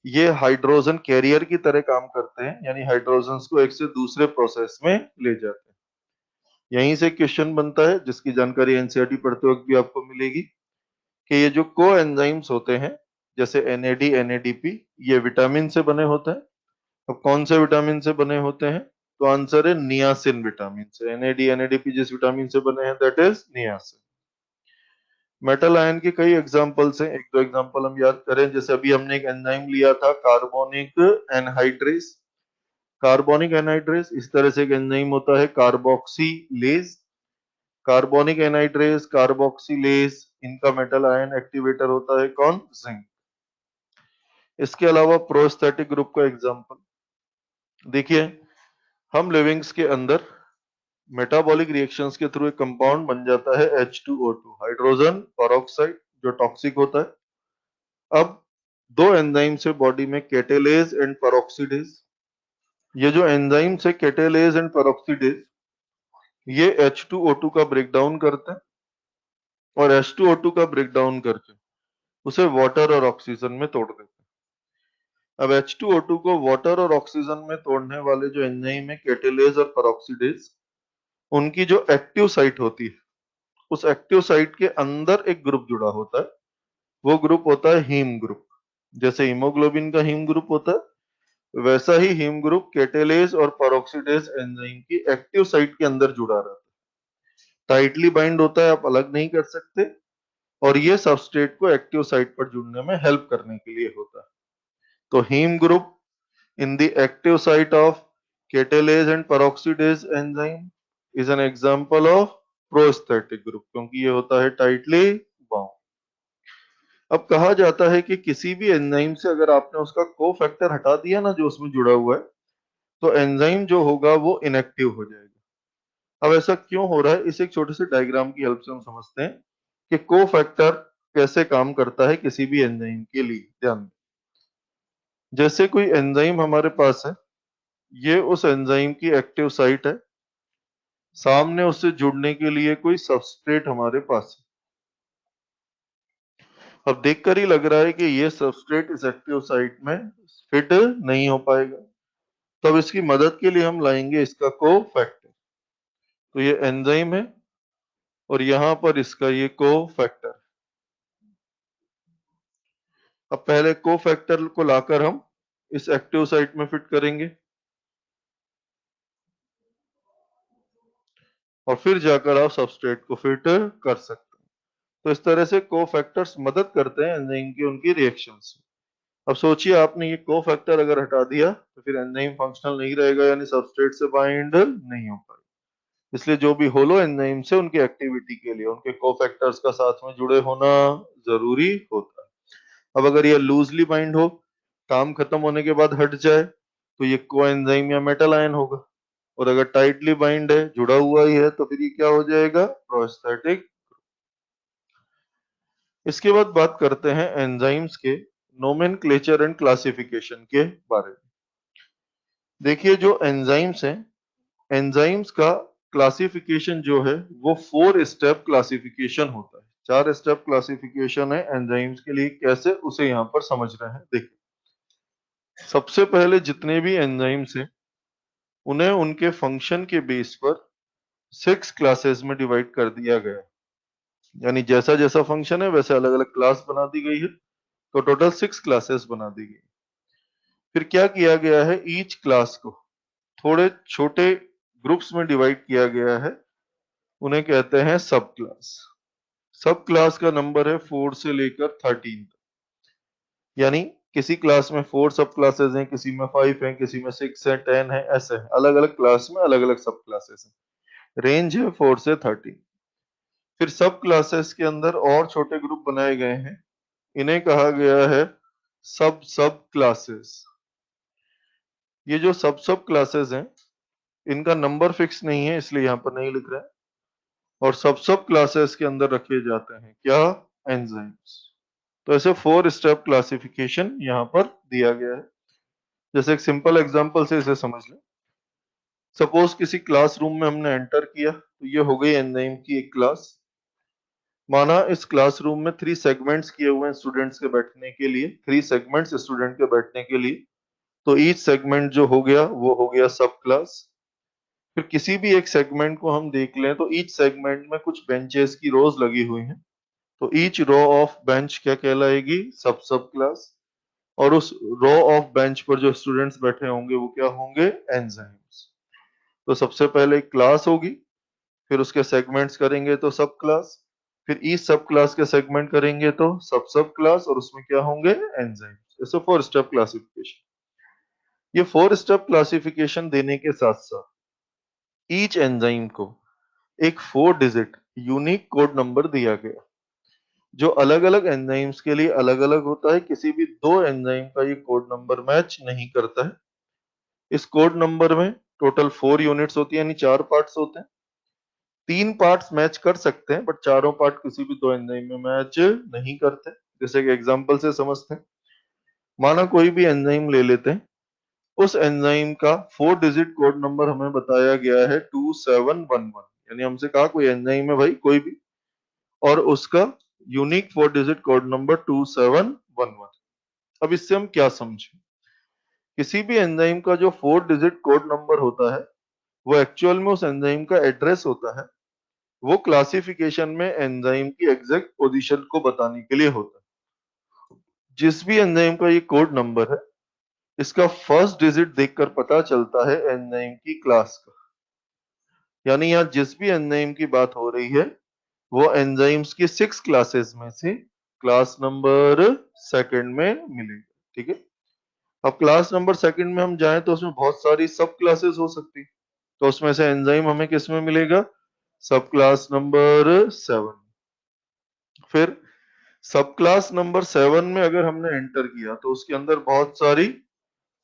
ये हाइड्रोजन कैरियर की तरह काम करते हैं, यानी हाइड्रोजन्स को एक से दूसरे प्रोसेस में ले जाते हैं। यहीं से क्वेश्चन बनता है जिसकी जानकारी एनसीईआरटी पढ़ते वक्त भी आपको मिलेगी कि ये जो को एंजाइम्स होते हैं जैसे एनएडी एनएडीपी, ये विटामिन से बने होते हैं। अब कौन से विटामिन से बने होते हैं, तो आंसर है नियासिन विटामिन से। एनएडी एनएडीपी जिस विटामिन से बने हैं that is niacin. Metal ion के कई एग्जांपल्स हैं, एक दो एग्जांपल हम याद करें, जैसे अभी हमने एक एंजाइम लिया था कार्बोनिक एनहाइड्रेस। कार्बोनिक एनहाइड्रेस इस तरह से एक एंजाइम होता है कार्बोक्सीलेज। कार्बोनिक एनहाइड्रेस, कार्बोक्सीलेज, इनका मेटल आयन एक्टिवेटर होता है कौन, जिंक। इसके अलावा प्रोस्थेटिक ग्रुप का एग्जांपल देखिए, हम लिविंग्स के अंदर मेटाबॉलिक रिएक्शंस के थ्रू एक कंपाउंड बन जाता है H2O2, हाइड्रोजन पेरोक्साइड, जो टॉक्सिक होता है। अब दो एंजाइम से बॉडी में कैटेलेज एंड पेरोक्सीडेज, ये जो एंजाइम से कैटेलेज एंड पेरोक्सीडेज ये H2O2 का ब्रेकडाउन करते हैं और H2O2 का ब्रेकडाउन करके उसे वाटर और ऑक्सीजन में तोड़ देते हैं। अब H2O2 को वाटर और ऑक्सीजन में तोड़ने वाले जो एंजाइम है कैटेलेज और पेरोक्सीडेज, उनकी जो एक्टिव साइट होती है, उस एक्टिव साइट के अंदर एक ग्रुप जुड़ा होता है, वो ग्रुप होता है हीम ग्रुप। जैसे हीमोग्लोबिन का हीम ग्रुप होता है, वैसा ही हीम ग्रुप कैटेलेज और पेरोक्सीडेज एंजाइम की एक्टिव साइट के अंदर जुड़ा रहता है, टाइटली बाइंड होता है, आप अलग नहीं कर सकते, और ये सबस्ट्रेट को एक्टिव साइट पर जुड़ने में हेल्प करने के लिए होता है। तो haem group in the active site of catalase and peroxidase enzyme is an example of prostatic group, क्योंकि ये होता है टाइटली बाउंड। अब कहा जाता है कि किसी भी एंजाइम से अगर आपने उसका कोफैक्टर हटा दिया ना जो उसमें जुड़ा हुआ है, तो एंजाइम जो होगा वो इनएक्टिव हो जाएगा। अब ऐसा क्यों हो रहा है, इसे एक छोटे से डायग्राम की हेल्प से हम समझते हैं कि कोफैक्टर कैसे काम करता है किसी भी एंजाइम के लिए। ध्यान दें, जैसे कोई एंजाइम हमारे पास है, ये उस एंजाइम की एक्टिव साइट है, सामने उससे जुड़ने के लिए कोई सबस्ट्रेट हमारे पास है। अब देखकर ही लग रहा है कि ये सबस्ट्रेट इस एक्टिव साइट में फिट नहीं हो पाएगा, तब इसकी मदद के लिए हम लाएंगे इसका कोफैक्टर। तो ये एंजाइम है और यहाँ पर इसका ये कोफैक्टर। अब पहले कोफैक्टर को लाकर हम इस एक्टिव साइट में फिट करेंगे और फिर जाकर आप सबस्ट्रेट को फिट कर सकते हैं। तो इस तरह से कोफैक्टर्स मदद करते हैं एंजाइम की उनकी रिएक्शंस में। अब सोचिए आपने ये कोफैक्टर अगर हटा दिया तो फिर एंजाइम फंक्शनल नहीं रहेगा, यानी सबस्ट्रेट से बाइंड नहीं हो पाएगा। इसलिए जो भी होलो एंजाइम्स है उनकी एक्टिविटी के लिए उनके कोफैक्टर्स का साथ में जुड़े होना जरूरी होता है। अब अगर ये लूजली बाइंड हो, काम खत्म होने के बाद हट जाए, तो ये कोएंजाइम या मेटल आयन होगा, और अगर टाइटली बाइंड है, जुड़ा हुआ ही है, तो फिर ये क्या हो जाएगा, प्रोस्टैटिक। इसके बाद बात करते हैं एंजाइम्स के नोमेनक्लेचर एंड क्लासिफिकेशन के बारे में। देखिए जो एंजाइम्स हैं, एंजाइम्स का क्लासिफिकेशन जो है वो 4 स्टेप क्लासिफिकेशन होता है। 4 स्टेप क्लासिफिकेशन है एंजाइम्स के लिए, कैसे उसे यहाँ पर समझ रहे हैं। देखिए, सबसे पहले जितने भी एंजाइम्स हैं उन्हें उनके फंक्शन के बेस पर 6 क्लासेस में डिवाइड कर दिया गया है, यानी जैसा जैसा फंक्शन है वैसे अलग अलग क्लास बना दी गई है, तो टोटल 6 क्लासेस बना दी गई। फिर क्या किया गया है, ईच क्लास को थोड़े छोटे ग्रुप्स में डिवाइड किया गया है, उन्हें कहते हैं सब क्लास। सब क्लास का नंबर है 4 से लेकर 13 तक, यानी किसी क्लास में 4 सब क्लासेस हैं, किसी में 5 हैं, किसी में 6 है, 10 है, ऐसे है, अलग अलग क्लास में अलग अलग सब क्लासेस हैं। रेंज है 4 से 13। फिर सब क्लासेस के अंदर और छोटे ग्रुप बनाए गए हैं, इन्हें कहा गया है सब सब क्लासेस। ये जो सब सब क्लासेस हैं इनका नंबर फिक्स नहीं है, इसलिए यहाँ पर नहीं लिख रहे हैं, और सब सब क्लासेस के अंदर रखे जाते हैं क्या, एंजाइम्स। तो ऐसे 4 स्टेप क्लासिफिकेशन यहाँ पर दिया गया है। जैसे एक सिंपल एग्जांपल से इसे समझ लें। सपोज किसी क्लासरूम में हमने एंटर किया, तो ये हो गई एंजाइम की एक क्लास। माना इस क्लासरूम में 3 सेगमेंट्स किए हुए हैं स्टूडेंट्स के बैठने के लिए, 3 सेगमेंट्स स्टूडेंट के बैठने के लिए, तो ईच सेगमेंट जो हो गया वो हो गया सब क्लास। फिर किसी भी एक सेगमेंट को हम देख लें तो ईच सेगमेंट में कुछ बेंचेस की रोज लगी हुई हैं, तो ईच रो ऑफ बेंच क्या कहलाएगी, सब सब क्लास। और उस रो ऑफ बेंच पर जो स्टूडेंट्स बैठे होंगे वो क्या होंगे, एंजाइम्स। तो सबसे पहले एक क्लास होगी, फिर उसके सेगमेंट्स करेंगे तो सब क्लास, फिर ईच सब क्लास के सेगमेंट करेंगे तो सब सब क्लास, और उसमें क्या होंगे, एंजाइम्स। जैसे 4 स्टेप क्लासिफिकेशन। ये 4 स्टेप क्लासिफिकेशन देने के साथ साथ ईच एंजाइम को एक 4 डिजिट यूनिक कोड नंबर दिया गया, जो अलग अलग एंजाइम्स के लिए अलग अलग होता है। किसी भी 2 एंजाइम का ये कोड नंबर मैच नहीं करता है। इस कोड नंबर में टोटल 4 यूनिट्स होती है, यानी 4 पार्ट्स होते हैं। 3 पार्ट्स मैच कर सकते हैं, बट चारों पार्ट किसी भी 2 एंजाइम में मैच नहीं करते। जैसे एक एग्जांपल से समझते हैं। माना कोई भी एंजाइम ले लेते हैं, उस एंजाइम का 4 डिजिट कोड नंबर हमें बताया गया है 2711, यानी हमसे कहा कोई एंजाइम है भाई कोई भी, और उसका यूनिक 4 डिजिट कोड नंबर 2711। अब इससे हम क्या समझें? किसी भी एंजाइम का जो 4 डिजिट कोड नंबर होता है वो एक्चुअल में उस एंजाइम का एड्रेस होता है। वो क्लासिफिकेशन में एंजाइम की एग्जैक्ट पोजीशन को बताने के लिए होता है। जिस भी एंजाइम का ये कोड नंबर है, इसका फर्स्ट डिजिट देखकर पता चलता है एंजाइम की क्लास का। यानी यहाँ जिस भी एंजाइम की बात हो रही है वो एंजाइम्स की 6 क्लासेस में से क्लास नंबर सेकंड में मिलेगा। ठीक है। अब क्लास नंबर सेकंड में हम जाएं तो उसमें बहुत सारी सब क्लासेस हो सकती है, तो उसमें से एंजाइम हमें किस में मिलेगा? सब क्लास नंबर 7। फिर सब क्लास नंबर 7 में अगर हमने एंटर किया तो उसके अंदर बहुत सारी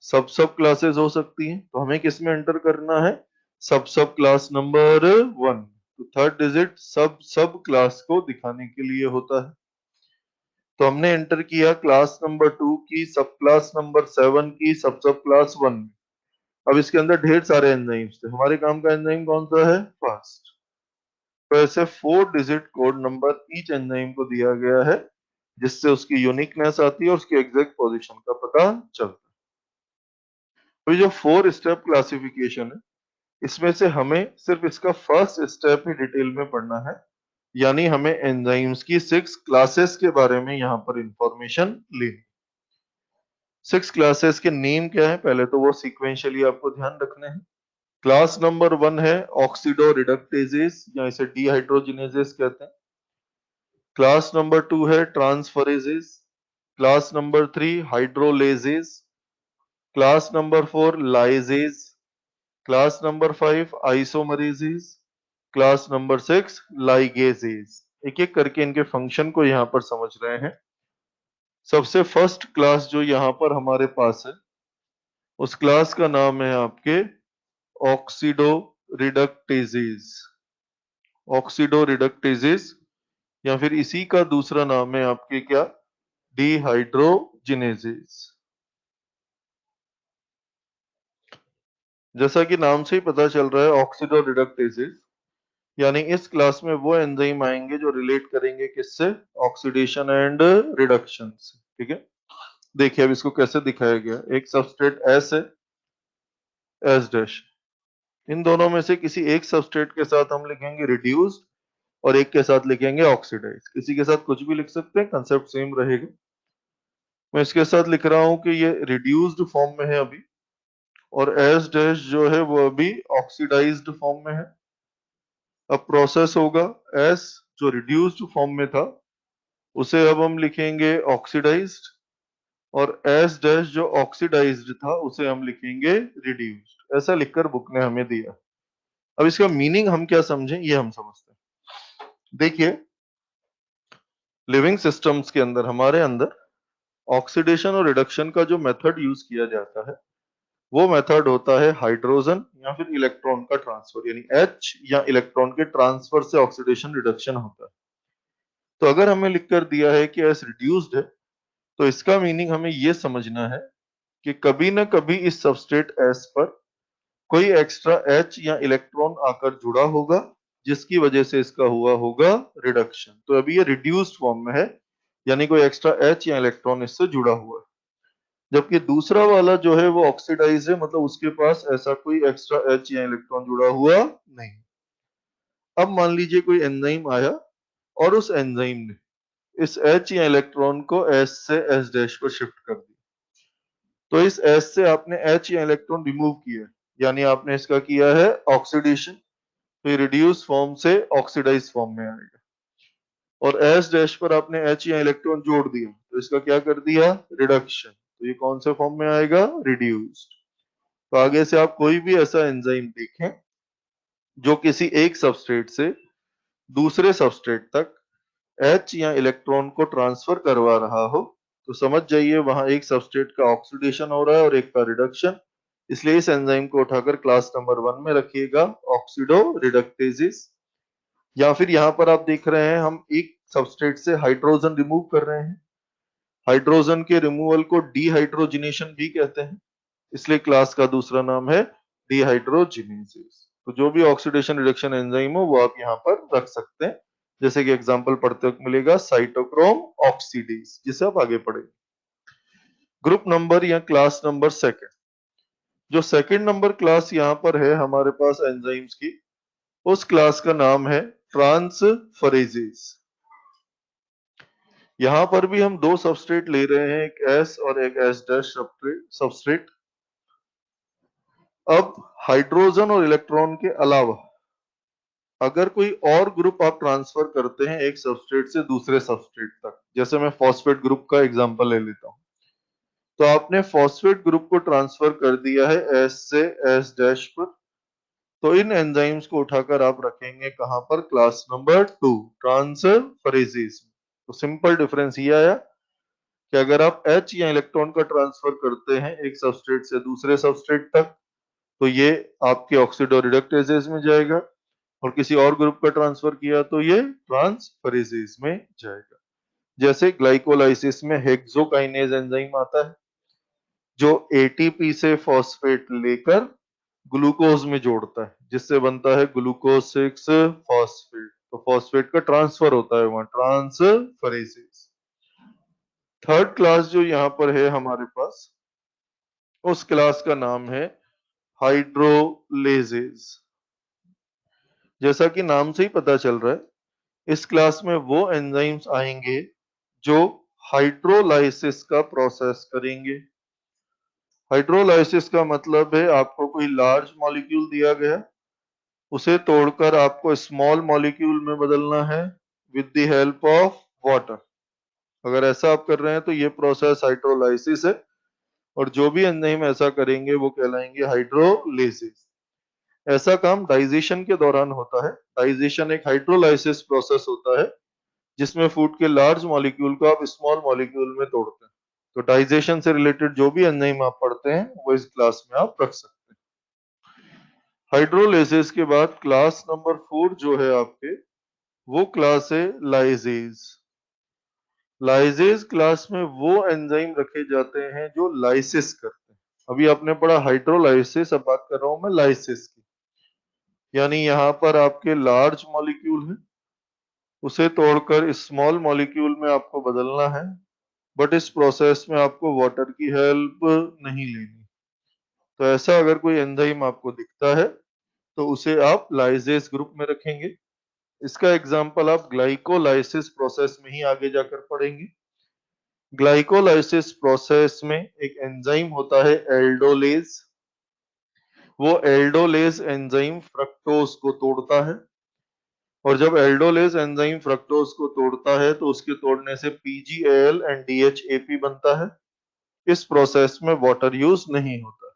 सब क्लासेस हो सकती हैं, तो हमें किस में एंटर करना है? सब क्लास नंबर 1। तो थर्ड डिजिट सब क्लास को दिखाने के लिए होता है। तो हमने एंटर किया क्लास नंबर 2 की सब क्लास नंबर 7 की सब क्लास 1 में। अब इसके अंदर ढेर सारे एंजाइम्स थे, हमारे काम का एंजाइम कौन सा है? फर्स्ट। तो ऐसे 4 digit code number each enzyme को दिया गया है, जिससे उसकी यूनिकनेस आती है और उसकी एग्जैक्ट पोजीशन का पता चलता है। तो ये जो 4 स्टेप क्लासिफिकेशन है, इसमें से हमें सिर्फ इसका फर्स्ट स्टेप ही डिटेल में पढ़ना है, यानी हमें एंजाइम्स की 6 क्लासेस के बारे में यहाँ पर इंफॉर्मेशन लेनी। 6 क्लासेस के नेम क्या है पहले तो वो सीक्वेंशियली आपको ध्यान रखने हैं। क्लास नंबर 1 है ऑक्सीडो रिडक्टेजेस, या इसे डिहाइड्रोजिनेजेस कहते हैं। क्लास नंबर 2 है transferases. Class number 3 hydrolases. Class number 4 lyases. Class number 5 isomerases. Class number 6 ligases. एक एक करके इनके फंक्शन को यहाँ पर समझ रहे हैं। सबसे फर्स्ट क्लास जो यहाँ पर हमारे पास है, उस क्लास का नाम है आपके ऑक्सीडो रिडक्टेजेस। ऑक्सीडो रिडक्टेजेस, या फिर इसी का दूसरा नाम है आपके क्या? डिहाइड्रोजिनेजेस। जैसा कि नाम से ही पता चल रहा है ऑक्सीडो रिडक्टेजेस, यानी इस क्लास में वो एंजाइम आएंगे जो रिलेट करेंगे किससे? ऑक्सीडेशन एंड रिडक्शन से। ठीक है। देखिए अब इसको कैसे दिखाया गया। एक सबस्ट्रेट एस है, एस डैश। इन दोनों में से किसी एक सबस्ट्रेट के साथ हम लिखेंगे रिड्यूस्ड और एक के साथ लिखेंगे ऑक्सीडाइज। किसी के साथ कुछ भी लिख सकते हैं, कंसेप्ट सेम रहेगा। मैं इसके साथ लिख रहा हूं कि ये रिड्यूस्ड फॉर्म में है अभी, और एस डैश जो है वो अभी ऑक्सीडाइज्ड फॉर्म में है। अब प्रोसेस होगा, एस जो रिड्यूस्ड फॉर्म में था उसे अब हम लिखेंगे ऑक्सीडाइज्ड, और एस डैश जो ऑक्सीडाइज्ड था उसे हम लिखेंगे रिड्यूस्ड। ऐसा लिखकर बुक ने हमें दिया। अब इसका मीनिंग हम क्या समझें ये हम समझते हैं। देखिए लिविंग सिस्टम्स के अंदर, हमारे अंदर ऑक्सीडेशन और रिडक्शन का जो मेथड यूज किया जाता है वो मेथड होता है हाइड्रोजन या फिर इलेक्ट्रॉन का ट्रांसफर, यानी एच या इलेक्ट्रॉन के ट्रांसफर से ऑक्सीडेशन रिडक्शन होता है। तो अगर हमें लिखकर दिया है कि एस रिड्यूस्ड है, तो इसका मीनिंग हमें ये समझना है कि कभी ना कभी इस सबस्ट्रेट एस पर कोई एक्स्ट्रा एच या इलेक्ट्रॉन आकर जुड़ा होगा, जिसकी वजह से इसका हुआ होगा रिडक्शन। तो अभी ये रिड्यूस्ड फॉर्म में है, यानी कोई एक्स्ट्रा एच या इलेक्ट्रॉन इससे जुड़ा हुआ है। जबकि दूसरा वाला जो है वो ऑक्सीडाइज है, मतलब उसके पास ऐसा कोई एक्स्ट्रा एच या इलेक्ट्रॉन जुड़ा हुआ नहीं। अब मान लीजिए कोई एंजाइम आया और उस एंजाइम ने इस एच या इलेक्ट्रॉन को एस से एस डैश पर शिफ्ट कर दिया। तो इस एस से आपने एच या इलेक्ट्रॉन रिमूव किया, यानी आपने इसका किया है ऑक्सीडेशन। तो ये रिड्यूस फॉर्म से ऑक्सीडाइज फॉर्म में आएगा। और एस डैश पर आपने एच या इलेक्ट्रॉन जोड़ दिया, तो इसका क्या कर दिया? रिडक्शन। तो ये कौन से फॉर्म में आएगा? रिड्यूस्ड। तो आगे से आप कोई भी ऐसा एंजाइम देखें जो किसी एक सबस्ट्रेट से दूसरे सबस्ट्रेट तक एच या इलेक्ट्रॉन को ट्रांसफर करवा रहा हो, तो समझ जाइए वहां एक सबस्ट्रेट का ऑक्सीडेशन हो रहा है और एक का रिडक्शन। इसलिए इस एंजाइम को उठाकर क्लास नंबर 1 में रखिएगा, ऑक्सीडो रिडक्टेजेस। या फिर यहाँ पर आप देख रहे हैं हम एक सबस्ट्रेट से हाइड्रोजन रिमूव कर रहे हैं, हाइड्रोजन के रिमूवल को डिहाइड्रोजिनेशन भी कहते हैं, इसलिए क्लास का दूसरा नाम है डिहाइड्रोजिनेसेस। तो जो भी ऑक्सीडेशन रिडक्शन एंजाइम हो वो आप यहाँ पर रख सकते हैं, जैसे कि एग्जांपल पढ़ते वक्त मिलेगा साइटोक्रोम ऑक्सीडेज, जिसे आप आगे पढ़ेंगे। ग्रुप नंबर या क्लास नंबर सेकंड, जो सेकंड नंबर क्लास यहाँ पर है हमारे पास एंजाइम्स की, उस क्लास का नाम है ट्रांसफरेजेस। यहाँ पर भी हम दो सबस्ट्रेट ले रहे हैं, एक एस और एक एस डैश सबस्ट्रेट। अब हाइड्रोजन और इलेक्ट्रॉन के अलावा अगर कोई और ग्रुप आप ट्रांसफर करते हैं एक सबस्ट्रेट से दूसरे सबस्ट्रेट तक, जैसे मैं फॉस्फेट ग्रुप का एग्जांपल ले लेता हूं, तो आपने फॉस्फेट ग्रुप को ट्रांसफर कर दिया है एस से एस डैश पर, तो इन एंजाइम्स को उठाकर आप रखेंगे कहां पर, क्लास नंबर 2 ट्रांसफरेजेस। तो सिंपल डिफरेंस ये आया कि अगर आप H या इलेक्ट्रॉन का ट्रांसफर करते हैं एक सबस्ट्रेट से दूसरे सबस्ट्रेट तक, तो ये आपके ऑक्सीडो रिडक्टेजेस में जाएगा, और किसी और ग्रुप का ट्रांसफर किया तो ये ट्रांसफरेजेस में जाएगा। जैसे ग्लाइकोलाइसिस में हेक्सोकाइनेज एंजाइम आता है, जो एटीपी से फॉस्फेट लेकर ग्लूकोज में जोड़ता है, जिससे बनता है ग्लूकोज 6 फॉस्फेट। तो फॉस्फेट का ट्रांसफर होता है वहां, ट्रांसफरेजेस। थर्ड क्लास जो यहाँ पर है हमारे पास, उस क्लास का नाम है हाइड्रोलेजेस। जैसा कि नाम से ही पता चल रहा है, इस क्लास में वो एंजाइम्स आएंगे जो हाइड्रोलाइसिस का प्रोसेस करेंगे। हाइड्रोलाइसिस का मतलब है आपको कोई लार्ज मॉलिक्यूल दिया गया, उसे तोड़कर आपको स्मॉल मॉलिक्यूल में बदलना है with the help of water. अगर ऐसा आप कर रहे हैं तो ये प्रोसेस हाइड्रोलाइसिस है, और जो भी एंजाइम ऐसा करेंगे वो कहलाएंगे हाइड्रोलेसिस। ऐसा काम डाइजेशन के दौरान होता है। डाइजेशन एक हाइड्रोलाइसिस प्रोसेस होता है, जिसमें फूड के लार्ज मॉलिक्यूल को आप स्मॉल मॉलिक्यूल में तोड़ते हैं। तो डाइजेशन से रिलेटेड जो भी एंजाइम आप पढ़ते हैं वो इस क्लास में आप रख सकते हैं। हाइड्रोलाइसिस के बाद क्लास नंबर 4 जो है आपके, वो क्लास है लाइजेज। लाइजेज क्लास में वो एंजाइम रखे जाते हैं जो लाइसिस करते हैं। अभी आपने पढ़ा हाइड्रोलाइसिस, अब बात कर रहा हूं मैं लाइसिस की। यानी यहाँ पर आपके लार्ज मॉलिक्यूल है, उसे तोड़कर स्मॉल मॉलिक्यूल में आपको बदलना है, बट इस प्रोसेस में आपको वाटर की हेल्प नहीं लेनी। तो ऐसा अगर कोई एंजाइम आपको दिखता है तो उसे आप लाइजेस ग्रुप में रखेंगे। इसका एग्जांपल आप ग्लाइकोलाइसिस प्रोसेस में ही आगे जाकर पढ़ेंगे। ग्लाइकोलाइसिस प्रोसेस में एक एंजाइम होता है एल्डोलेज। वो एल्डोलेज एंजाइम फ्रक्टोज को तोड़ता है, और जब एल्डोलेज एंजाइम फ्रक्टोज को तोड़ता है तो उसके तोड़ने से PgAl एंड DHAP बनता है। इस प्रोसेस में वाटर यूज नहीं होता,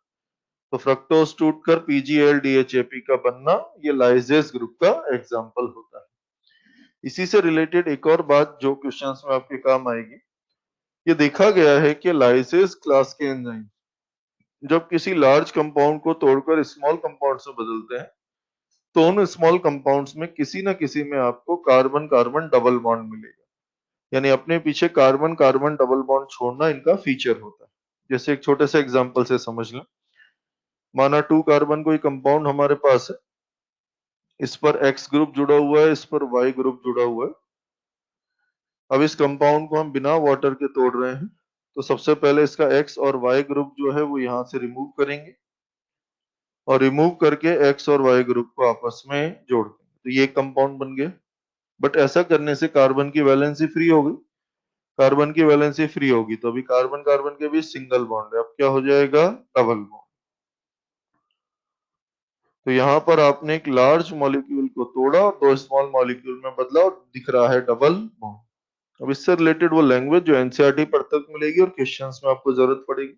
तो फ्रक्टोज टूटकर PgAl DHAP का बनना ये लाइजेस ग्रुप का एग्जांपल होता है। इसी से रिलेटेड एक और बात जो क्वेश्चंस में आपके काम आएगी, ये देखा गया है कि लाइसेस क्लास के एंजाइम जब किसी लार्ज कंपाउंड को तोड़कर स्मॉल कंपाउंड से बदलते हैं, तो उन स्मॉल कंपाउंड्स में किसी न किसी में आपको कार्बन कार्बन डबल बॉन्ड मिलेगा। यानी अपने पीछे कार्बन कार्बन डबल बॉन्ड छोड़ना इनका फीचर होता है। जैसे एक छोटे से एग्जांपल से समझ लें, माना 2 कार्बन कोई कंपाउंड हमारे पास है, इस पर X ग्रुप जुड़ा हुआ है, इस पर Y ग्रुप जुड़ा हुआ है। अब इस कंपाउंड को हम बिना वाटर के तोड़ रहे हैं, तो सबसे पहले इसका X और Y ग्रुप जो है वो यहाँ से रिमूव करेंगे, और रिमूव करके X और Y ग्रुप को आपस में जोड़ देंगे, तो ये कंपाउंड बन गया। बट ऐसा करने से कार्बन की वैलेंसी फ्री हो गई। कार्बन की वैलेंसी फ्री होगी तो अभी कार्बन कार्बन के बीच सिंगल बॉन्ड है, अब क्या हो जाएगा, डबल बॉन्ड। तो यहाँ पर आपने एक लार्ज मॉलिक्यूल को तोड़ा और दो स्मॉल मॉलिक्यूल में बदला और दिख रहा है डबल बॉन्ड। अब इससे रिलेटेड वो लैंग्वेज जो एनसीईआरटी पर तक मिलेगी और क्वेश्चंस में आपको जरूरत पड़ेगी,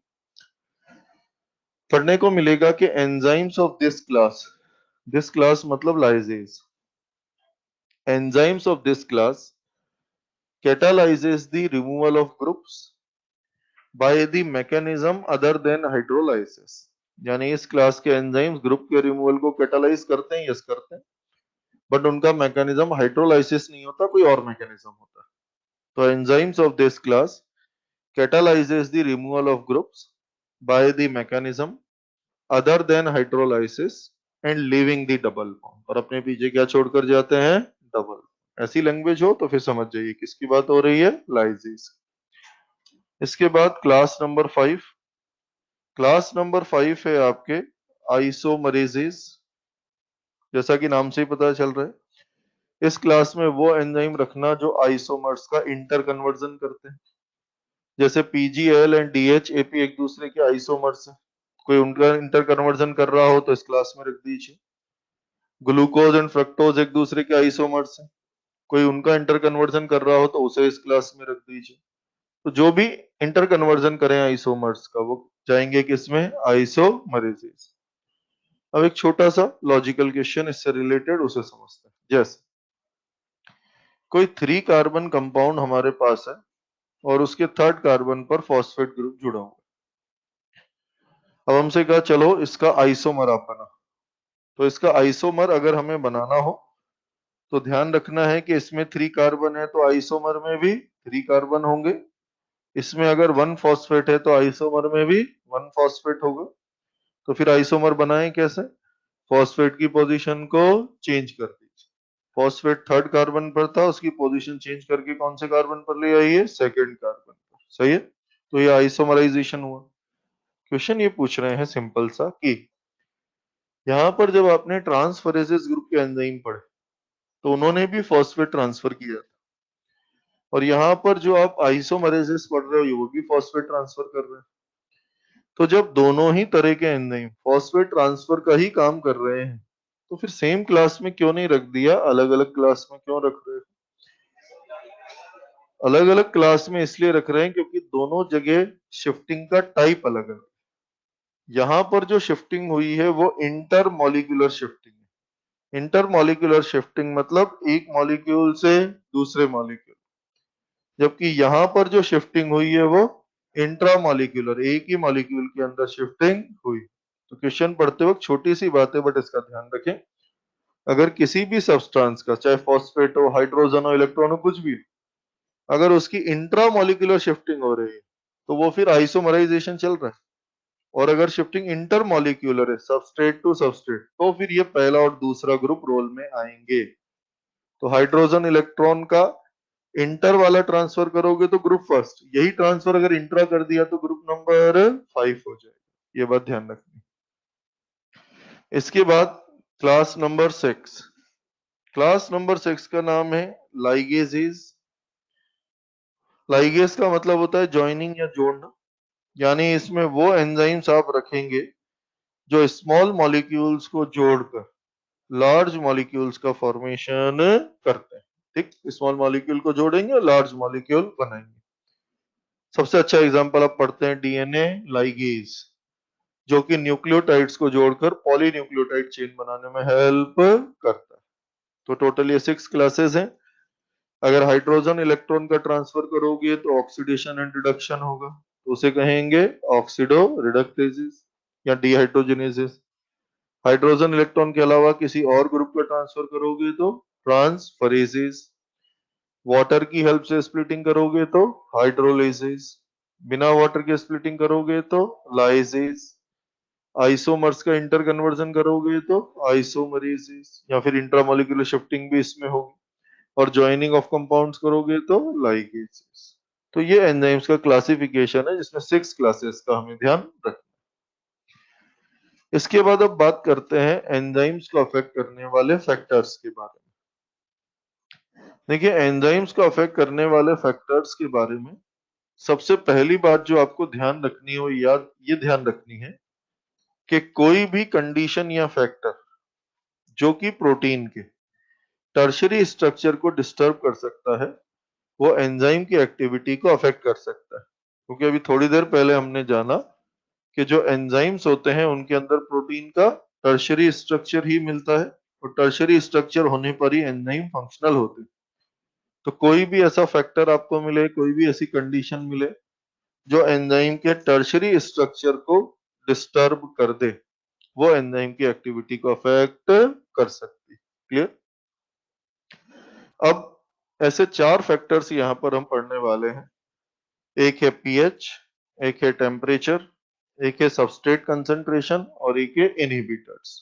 पढ़ने को मिलेगा कि एंजाइम्स ऑफ दिस क्लास मतलब lyses, enzymes of this class catalyzes the removal of groups by the mechanism other than hydrolysis। यानी इस क्लास के एंजाइम्स ग्रुप के रिमूवल को कैटालाइज करते हैं, यस करते हैं, बट उनका मैकेनिज्म हाइड्रोलाइसिस नहीं होता, कोई और मैकेनिज्म होता है। तो enzymes of this class catalyzes the removal of groups by the mechanism other than hydrolysis and leaving the double bond, और अपने पीछे क्या छोड़कर जाते हैं? डबल। ऐसी लैंग्वेज हो तो फिर समझ जाइए किसकी बात हो रही है? लाइजेस। इसके बाद क्लास नंबर 5। क्लास नंबर 5 है आपके आइसोमरेजेस। जैसा कि नाम से ही पता चल रहा है, इस क्लास में वो एंजाइम रखना जो आइसोमर्स का इंटर कन्वर्जन करते हैं। जैसे पीजीएल एंड डीएचएपी एक दूसरे के आइसोमर्स हैं, कोई उनका इंटर कन्वर्जन कर रहा हो तो इस क्लास में रख दीजिए। ग्लूकोज एंड फ्रक्टोज एक दूसरे के आइसोमर्स हैं, कोई उनका इंटर कन्वर्जन कर रहा हो तो उसे इस क्लास में रख दीजिए। तो जो भी इंटर कन्वर्जन करें आइसोमर्स का वो जाएंगे किसमें? आइसोमरेजेस। अब एक छोटा सा लॉजिकल क्वेश्चन इससे रिलेटेड, उसे समझते हैं। जैसे कोई 3 कार्बन कंपाउंड हमारे पास है और उसके 3rd कार्बन पर फॉस्फेट ग्रुप जुड़ा हुआ है। अब हमसे कहा चलो इसका आइसोमर आप बना। तो इसका आइसोमर अगर हमें बनाना हो तो ध्यान रखना है कि इसमें 3 कार्बन है तो आइसोमर में भी 3 कार्बन होंगे। इसमें अगर 1 फॉस्फेट है तो आइसोमर में भी 1 फॉस्फेट होगा। तो फिर आइसोमर बनाएं कैसे? फॉस्फेट की पोजीशन को चेंज कर दीजिए। फॉस्फेट 3rd कार्बन पर था, उसकी पोजीशन चेंज करके कौन से कार्बन पर ले आइए? 2nd कार्बन पर। सही है, तो ये आइसोमराइजेशन हुआ। क्वेश्चन ये पूछ रहे हैं सिंपल सा कि यहाँ पर जब आपने ट्रांसफरेजेस ग्रुप के एंजाइम पढ़े तो उन्होंने भी फॉस्फेट ट्रांसफर किया था, और यहाँ पर जो आप आइसोमरेजेस पढ़ रहे हो वो भी फॉस्फेट ट्रांसफर कर रहे हैं। तो जब दोनों ही तरह के एंजाइम फॉस्फेट ट्रांसफर का ही काम कर रहे हैं तो फिर सेम क्लास में क्यों नहीं रख दिया? अलग अलग क्लास में क्यों रख रहे हो? अलग अलग क्लास में इसलिए रख रहे हैं क्योंकि दोनों जगह शिफ्टिंग का टाइप अलग है। यहाँ पर जो शिफ्टिंग हुई है वो इंटर मॉलिक्यूलर शिफ्टिंग है। इंटर मॉलिक्यूलर शिफ्टिंग मतलब एक मॉलिक्यूल से दूसरे मॉलिक्यूल, जबकि यहाँ पर जो शिफ्टिंग हुई है वो इंट्रा मॉलिक्यूलर, एक ही मॉलिक्यूल के अंदर शिफ्टिंग हुई। तो क्वेश्चन पढ़ते वक्त छोटी सी बात है बट इसका ध्यान रखें। अगर किसी भी सब्सटेंस का, चाहे फॉस्फेट हो, हाइड्रोजन हो, इलेक्ट्रॉन हो, कुछ भी हो, अगर उसकी इंट्रा मॉलिक्यूलर शिफ्टिंग हो रही है तो वो फिर आइसोमराइजेशन चल रहा है। और अगर शिफ्टिंग इंटर मॉलिक्यूलर है, सबस्ट्रेट टू सबस्ट्रेट, तो फिर ये पहला और दूसरा ग्रुप रोल में आएंगे। तो हाइड्रोजन इलेक्ट्रॉन का इंटर वाला ट्रांसफर करोगे तो ग्रुप फर्स्ट, यही ट्रांसफर अगर इंट्रा कर दिया तो ग्रुप नंबर 5 हो जाएगा। ये बात ध्यान रखनी। इसके बाद क्लास नंबर 6। क्लास नंबर 6 का नाम है लाइगेजेस। लाइगेस का मतलब होता है ज्वाइनिंग या जोड़ना, यानी इसमें वो एंजाइम्स आप रखेंगे जो स्मॉल मॉलिक्यूल्स को जोड़कर लार्ज मॉलिक्यूल्स का फॉर्मेशन करते हैं। ठीक, स्मॉल मॉलिक्यूल को जोड़ेंगे और लार्ज मॉलिक्यूल बनाएंगे। सबसे अच्छा एग्जांपल आप पढ़ते हैं डीएनए लाइगेज, जो कि न्यूक्लियोटाइड्स को जोड़कर पॉलीन्यूक्लियोटाइड चेन बनाने में हेल्प करता है। तो टोटल ये 6 क्लासेस हैं। अगर हाइड्रोजन इलेक्ट्रॉन का ट्रांसफर करोगे तो ऑक्सीडेशन एंड रिडक्शन होगा, तो उसे कहेंगे ऑक्सीडो रिडक्टेजेस या डिहाइड्रोजनेजेस। हाइड्रोजन इलेक्ट्रॉन के अलावा किसी और ग्रुप का ट्रांसफर करोगे तो ट्रांसफरेजेस। वाटर की हेल्प से स्प्लिटिंग करोगे तो हाइड्रोलाइजेस। बिना वाटर के स्प्लिटिंग करोगे तो लाइजेस। आइसोमर्स का इंटर कन्वर्जन करोगे तो आइसोमरेजेस, या फिर इंट्रामोलिकुलर शिफ्टिंग भी इसमें होगी। और ज्वाइनिंग ऑफ कंपाउंड्स करोगे तो लाइगेसेस। तो ये एंजाइम्स का क्लासिफिकेशन है जिसमें 6 क्लासेस का हमें ध्यान रखना। इसके बाद अब बात करते हैं एंजाइम्स को अफेक्ट करने वाले फैक्टर्स के बारे में। देखिए, एंजाइम्स को अफेक्ट करने वाले फैक्टर्स के बारे में सबसे पहली बात जो आपको ध्यान रखनी हो, याद ये ध्यान रखनी है कि कोई भी कंडीशन या फैक्टर जो कि प्रोटीन के टर्शरी स्ट्रक्चर को डिस्टर्ब कर सकता है वो एंजाइम की एक्टिविटी को अफेक्ट कर सकता है। क्योंकि अभी थोड़ी देर पहले हमने जाना कि जो एंजाइम्स होते हैं उनके अंदर प्रोटीन का टर्शरी स्ट्रक्चर ही मिलता है, और टर्शरी स्ट्रक्चर होने पर ही एंजाइम फंक्शनल होते हैं। तो कोई भी ऐसा फैक्टर आपको मिले, कोई भी ऐसी कंडीशन मिले जो एंजाइम के टर्शरी स्ट्रक्चर को डिस्टर्ब कर दे, वो एंजाइम की एक्टिविटी को अफेक्ट कर सकती है। क्लियर? अब ऐसे 4 फैक्टर्स यहाँ पर हम पढ़ने वाले हैं एक है पीएच, एक है टेम्परेचर, एक है सबस्ट्रेट कंसंट्रेशन और एक है इनहिबिटर्स।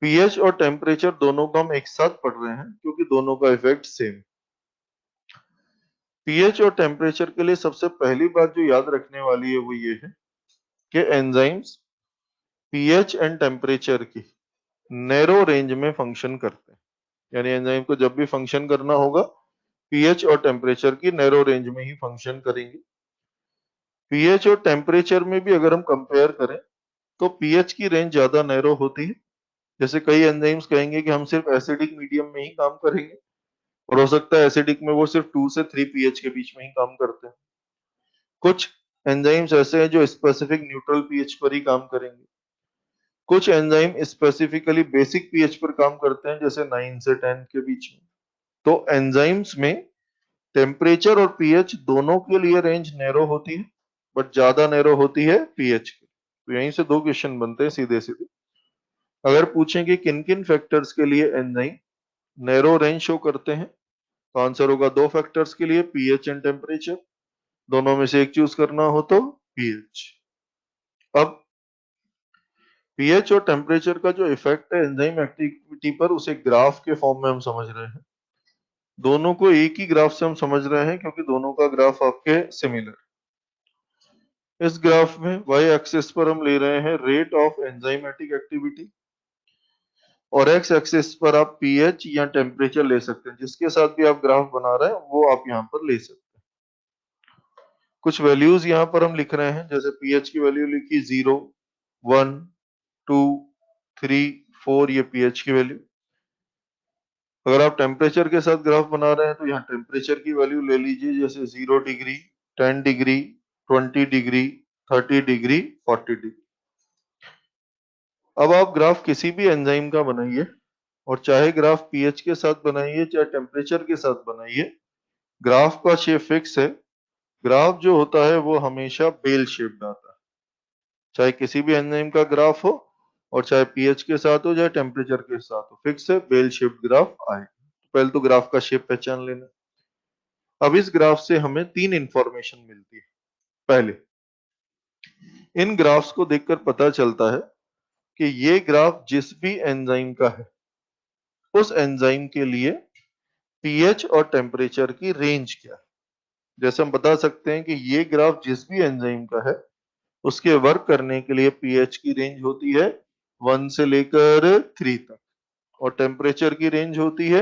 पीएच और टेम्परेचर दोनों को हम एक साथ पढ़ रहे हैं क्योंकि दोनों का इफेक्ट सेम। पीएच और टेम्परेचर के लिए सबसे पहली बात जो याद रखने वाली है वो ये है कि एंजाइम्स पीएच एंड टेम्परेचर की नैरो रेंज में फंक्शन करते हैं। यानी एंजाइम को जब भी फंक्शन करना होगा पीएच और टेम्परेचर की नैरो रेंज में ही फंक्शन करेंगे। पीएच और टेम्परेचर में भी अगर हम कंपेयर करें तो पीएच की रेंज ज्यादा नैरो होती है। जैसे कई एंजाइम्स कहेंगे कि हम सिर्फ एसिडिक मीडियम में ही काम करेंगे और हो सकता है एसिडिक में वो सिर्फ 2 से 3 पीएच के बीच में ही काम करते हैं। कुछ एंजाइम्स ऐसे हैं जो स्पेसिफिक न्यूट्रल पीएच पर ही काम करेंगे। कुछ एंजाइम स्पेसिफिकली बेसिक पीएच पर काम करते हैं जैसे 9 से 10 के बीच में। तो एंजाइम्स में टेम्परेचर और पीएच दोनों के लिए रेंज नैरो होती है बट ज्यादा नैरो होती है पीएच की। तो यहीं से दो क्वेश्चन बनते हैं सीधे सीधे। अगर पूछें कि किन किन फैक्टर्स के लिए एंजाइम नैरो रेंज शो करते हैं तो आंसर होगा दो फैक्टर्स के लिए पीएच एंड टेम्परेचर। दोनों में से एक चूज करना हो तो पीएच। अब पीएच और टेम्परेचर का जो इफेक्ट है एंजाइम एक्टिविटी पर उसे ग्राफ के फॉर्म में हम समझ रहे हैं। दोनों को एक ही ग्राफ से हम समझ रहे हैं क्योंकि दोनों का ग्राफ आपके सिमिलर। इस ग्राफ में y एक्सिस पर हम ले रहे हैं रेट ऑफ एंजाइमेटिक एक्टिविटी और x एक्सिस पर आप pH या टेम्परेचर ले सकते हैं। जिसके साथ भी आप ग्राफ बना रहे हैं वो आप यहाँ पर ले सकते हैं। कुछ वैल्यूज यहाँ पर हम लिख रहे हैं जैसे pH की वैल्यू लिखी 0, 1, 2, 3, 4 ये pH की वैल्यू। अगर आप टेम्परेचर के साथ ग्राफ बना रहे हैं तो यहाँ टेम्परेचर की वैल्यू ले लीजिए जैसे 0 degree, 10 degree, 20 degree, 30 degree, 40 degree. अब आप ग्राफ किसी भी एंजाइम का बनाइए और चाहे ग्राफ पीएच के साथ बनाइए चाहे टेम्परेचर के साथ बनाइए, ग्राफ का शेप फिक्स है। ग्राफ जो होता है वो हमेशा बेल शेप्ड आता है। चाहे किसी भी एंजाइम का ग्राफ हो और चाहे पीएच के साथ हो चाहे टेम्परेचर के साथ हो, फिक्स है बेल शेप्ड ग्राफ आए। पहले तो ग्राफ का शेप पहचान लेना। अब इस ग्राफ से हमें तीन इंफॉर्मेशन मिलती है। पहले, इन ग्राफ्स को देखकर पता चलता है कि ये ग्राफ जिस भी एंजाइम का है उस एंजाइम के लिए पीएच और टेम्परेचर की रेंज क्या है। जैसे हम बता सकते हैं कि ये ग्राफ जिस भी एंजाइम का है उसके वर्क करने के लिए पीएच की रेंज होती है 1 से लेकर 3 तक और टेम्परेचर की रेंज होती है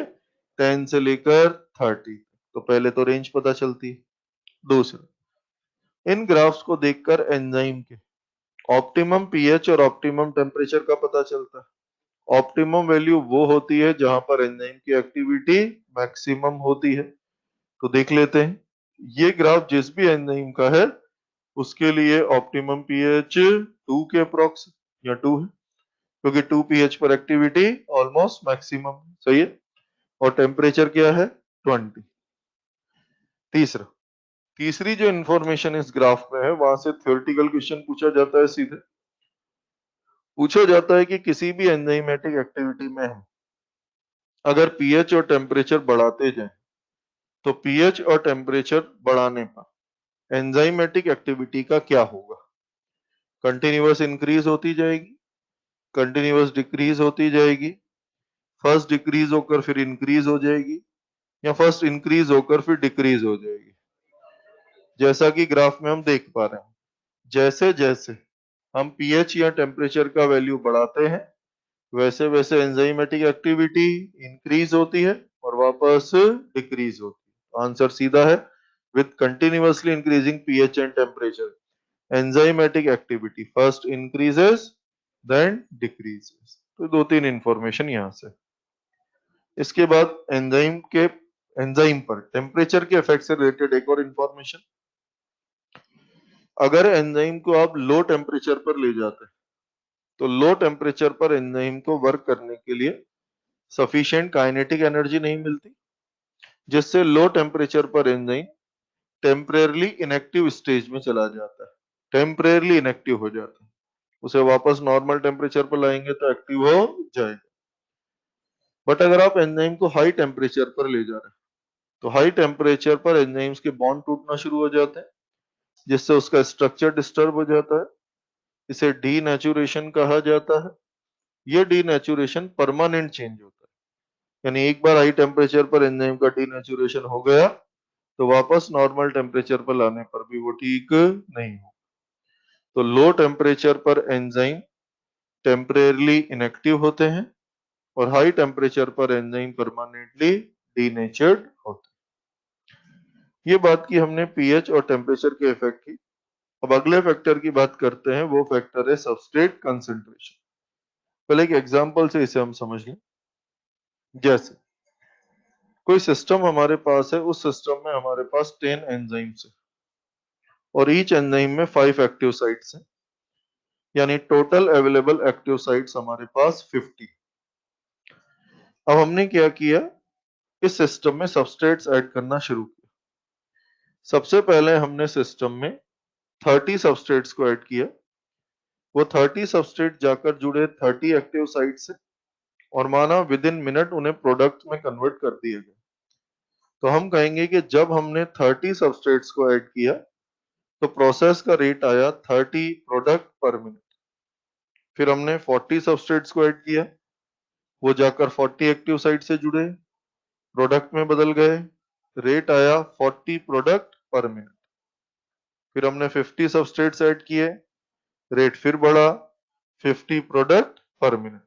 10 से लेकर 30 तक। तो पहले तो रेंज पता चलती है। दूसरा, इन ग्राफ्स को देखकर एंजाइम के ऑप्टिमम पीएच और ऑप्टिमम टेम्परेचर का पता चलता है। ऑप्टिमम वैल्यू वो होती है जहां पर एंजाइम की एक्टिविटी मैक्सिमम होती है। तो देख लेते हैं, ये ग्राफ जिस भी एंजाइम का है उसके लिए ऑप्टिमम पीएच 2 के अप्रॉक्स या 2 है क्योंकि 2 पीएच पर एक्टिविटी ऑलमोस्ट मैक्सिमम सही है। और टेम्परेचर क्या है 20। तीसरा, तीसरी जो इंफॉर्मेशन इस ग्राफ में है वहां से थ्योरेटिकल क्वेश्चन पूछा जाता है। सीधे पूछा जाता है कि किसी भी एंजाइमेटिक एक्टिविटी में हम अगर पीएच और टेम्परेचर बढ़ाते जाएं तो पीएच और टेम्परेचर बढ़ाने पर एंजाइमेटिक एक्टिविटी का क्या होगा। कंटिन्यूअस इंक्रीज होती जाएगी, कंटिन्यूअस डिक्रीज होती जाएगी, फर्स्ट डिक्रीज होकर फिर इंक्रीज हो जाएगी या फर्स्ट इंक्रीज होकर फिर डिक्रीज हो जाएगी। जैसा कि ग्राफ में हम देख पा रहे हैं, जैसे जैसे हम पीएच या टेम्परेचर का वैल्यू बढ़ाते हैं वैसे वैसे एंजाइमेटिक एक्टिविटी इंक्रीज होती है और वापस डिक्रीज होती है। आंसर सीधा है, with continuously increasing pH and temperature enzymatic activity first increases then decreases. तो दो तीन इंफॉर्मेशन यहां से। इसके बाद एंजाइम पर टेम्परेचर के इफेक्ट से रिलेटेड एक और इंफॉर्मेशन। अगर एंजाइम को आप लो टेम्परेचर पर ले जाते हैं तो लो टेम्परेचर पर एंजाइम को वर्क करने के लिए सफिशिएंट काइनेटिक एनर्जी नहीं मिलती, जिससे लो टेम्परेचर पर एंजाइम टेम्परेरली इनएक्टिव स्टेज में चला जाता है। टेम्परेरली इनएक्टिव हो जाता है, उसे वापस नॉर्मल टेम्परेचर पर लाएंगे तो एक्टिव हो जाएगा। बट अगर आप एंजाइम को हाई टेम्परेचर पर ले जा रहे हैं तो हाई टेम्परेचर पर एंजाइम्स के बॉन्ड टूटना शुरू हो जाते हैं, जिससे उसका स्ट्रक्चर डिस्टर्ब हो जाता है। इसे डीनेचुरेशन कहा जाता है। ये डीनेचुरेशन परमानेंट चेंज होता है, यानी एक बार हाई टेम्परेचर पर एंजाइम का डीनेचुरेशन हो गया तो वापस नॉर्मल टेम्परेचर पर लाने पर भी वो ठीक नहीं हो। तो लो टेम्परेचर पर एंजाइम टेम्परेरली इनएक्टिव होते हैं और हाई टेम्परेचर पर एंजाइम परमानेंटली डीनेचर्ड होते हैं। ये बात की हमने पीएच और टेम्परेचर के इफेक्ट की। अब अगले फैक्टर की बात करते हैं, वो फैक्टर है सबस्ट्रेट कंसंट्रेशन। पहले एक एग्जांपल से इसे हम समझ लें। जैसे कोई सिस्टम हमारे पास है, उस सिस्टम में हमारे पास 10 एंजाइम्स है और ईच एंजाइम में 5 एक्टिव साइट्स हैं, यानी टोटल अवेलेबल एक्टिव साइट्स हमारे पास 50। अब हमने क्या किया, इस सिस्टम में सबस्ट्रेट्स ऐड करना शुरू किया। सबसे पहले हमने सिस्टम में 30 सबस्ट्रेट्स को ऐड किया। वो 30 सबस्ट्रेट जाकर जुड़े 30 एक्टिव साइट से और माना विद इन मिनट उन्हें प्रोडक्ट में कन्वर्ट कर दिए गए। तो हम कहेंगे कि जब हमने 30 सबस्ट्रेट्स को ऐड किया तो प्रोसेस का रेट आया 30 प्रोडक्ट पर मिनट। फिर हमने 40 सबस्ट्रेट्स को ऐड किया, वो जाकर 40 एक्टिव साइट से जुड़े, प्रोडक्ट में बदल गए, रेट आया 40 प्रोडक्ट पर मिनट। फिर हमने 50 सबस्ट्रेट्स ऐड किए, रेट फिर बढ़ा 50 प्रोडक्ट पर मिनट।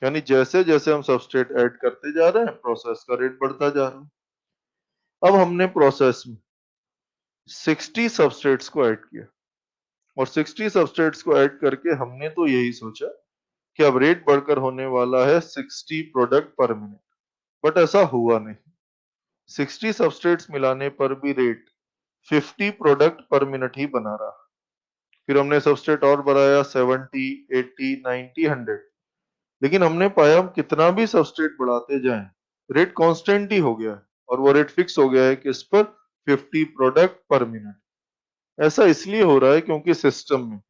यानी जैसे जैसे हम सबस्ट्रेट ऐड करते जा रहे हैं प्रोसेस का रेट बढ़ता जा रहा है। अब हमने प्रोसेस में 60 सबस्ट्रेट्स को ऐड किया और 60 सबस्ट्रेट्स को ऐड करके हमने तो यही सोचा कि अब रेट बढ़कर होने वाला है 60 प्रोडक्ट पर मिनट, बट ऐसा हुआ नहीं। 60 सबस्ट्रेट्स मिलाने पर भी रेट 50 प्रोडक्ट पर मिनट ही बना रहा। फिर हमने सबस्ट्रेट और बढ़ाया 70, 80, 90, 100, लेकिन हमने पाया हम कितना भी सबस्ट्रेट बढ़ाते जाएं रेट कांस्टेंट ही हो गया है और वो रेट फिक्स हो गया है कि इस पर 50 प्रोडक्ट पर मिनट। ऐसा इसलिए हो रहा है क्योंकि सिस्टम में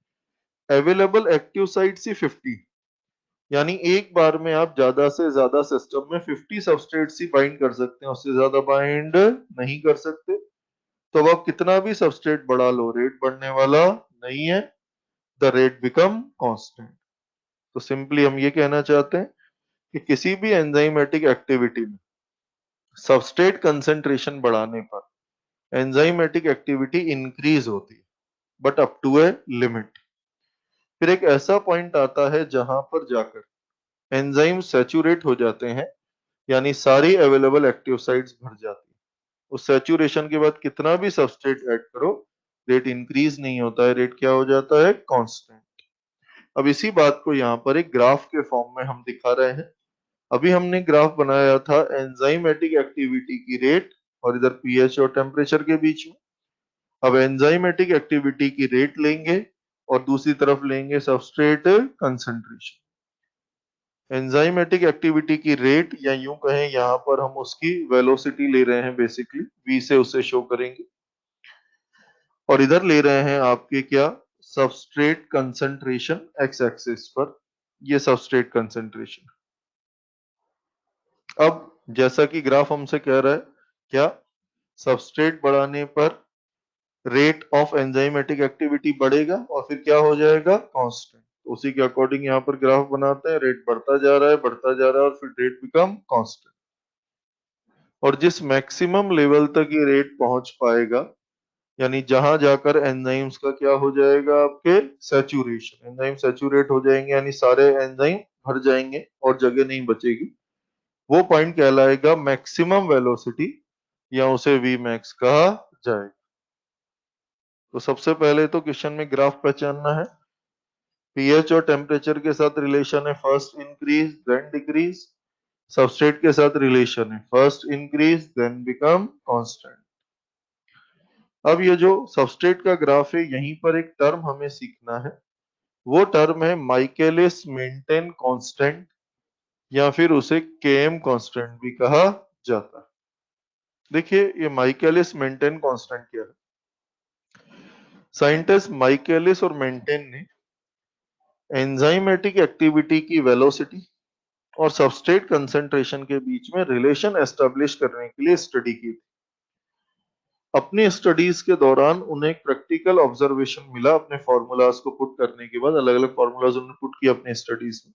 अवेलेबल एक्टिव साइट्स ही 50, यानी एक बार में आप ज्यादा से ज्यादा सिस्टम में 50 सबस्ट्रेट्स ही बाइंड कर सकते हैं, उससे ज्यादा बाइंड नहीं कर सकते। तो अब आप कितना भी सबस्ट्रेट बढ़ा लो रेट बढ़ने वाला नहीं है, द रेट बिकम कांस्टेंट। तो सिंपली हम ये कहना चाहते हैं कि किसी भी एंजाइमेटिक एक्टिविटी में सबस्ट्रेट कंसंट्रेशन बढ़ाने पर एंजाइमेटिक एक्टिविटी इंक्रीज होती है, but up to a limit. फिर एक ऐसा पॉइंट आता है जहां पर जाकर एंजाइम सैचुरेट हो जाते हैं, यानी सारी अवेलेबल एक्टिव साइट्स भर जाती है। उस सैचुरेशन के बाद कितना भी सबस्ट्रेट ऐड करो रेट इंक्रीज नहीं होता है, रेट क्या हो जाता है, कांस्टेंट। अब इसी बात को यहाँ पर एक ग्राफ के फॉर्म में हम दिखा रहे हैं। अभी हमने ग्राफ बनाया था एंजाइमेटिक एक्टिविटी की रेट और इधर पीएच और टेम्परेचर के बीच में। अब एंजाइमेटिक एक्टिविटी की रेट लेंगे और दूसरी तरफ लेंगे सबस्ट्रेट कंसंट्रेशन। एंजाइमेटिक एक्टिविटी की रेट या यूं कहें यहाँ पर हम उसकी वेलोसिटी ले रहे हैं, बेसिकली v से उसे शो करेंगे, और इधर ले रहे हैं आपके क्या, सबस्ट्रेट कंसंट्रेशन एक्स एक्सिस पर, ये सबस्ट्रेट कंसंट्रेशन। अब जैसा कि ग्राफ हमसे कह रहा है, क्या सबस्ट्रेट बढ़ाने पर रेट ऑफ एंजाइमेटिक एक्टिविटी बढ़ेगा और फिर क्या हो जाएगा, कांस्टेंट। उसी के अकॉर्डिंग यहाँ पर ग्राफ बनाते हैं, रेट बढ़ता जा रहा है बढ़ता जा रहा है और फिर रेट बिकम कांस्टेंट। और जिस मैक्सिमम लेवल तक ये रेट पहुंच पाएगा, यानी जहां जाकर एंजाइम्स का क्या हो जाएगा, आपके सैचुरेशन, एंजाइम सैचुरेट हो जाएंगे यानी सारे एंजाइम भर जाएंगे और जगह नहीं बचेगी, वो पॉइंट कहलाएगा मैक्सिमम वेलोसिटी या उसे वी मैक्स कहा जाएगा। तो सबसे पहले तो क्वेश्चन में ग्राफ पहचानना है। पीएच और टेम्परेचर के साथ रिलेशन है first increase then decrease, substrate के साथ रिलेशन है first increase then become constant. अब ये जो सबस्ट्रेट का ग्राफ है, यहीं पर एक टर्म हमें सीखना है, वो टर्म है माइकेलिस मेंटेन कांस्टेंट, या फिर उसे केएम कांस्टेंट भी कहा जाता है। देखिए ये माइकेलिस मेंटेन कांस्टेंट क्या है। साइंटिस्ट माइकेलिस और मेंटेन ने एंजाइमेटिक एक्टिविटी की वेलोसिटी और सबस्ट्रेट कंसंट्रेशन के बीच में रिलेशन एस्टेब्लिश करने के लिए स्टडी की थी। अपनी स्टडीज के दौरान उन्हें एक प्रैक्टिकल ऑब्जर्वेशन मिला अपने फॉर्मूलाज को पुट करने के बाद, अलग अलग फॉर्मूलाज उन्होंने पुट किए अपने स्टडीज में।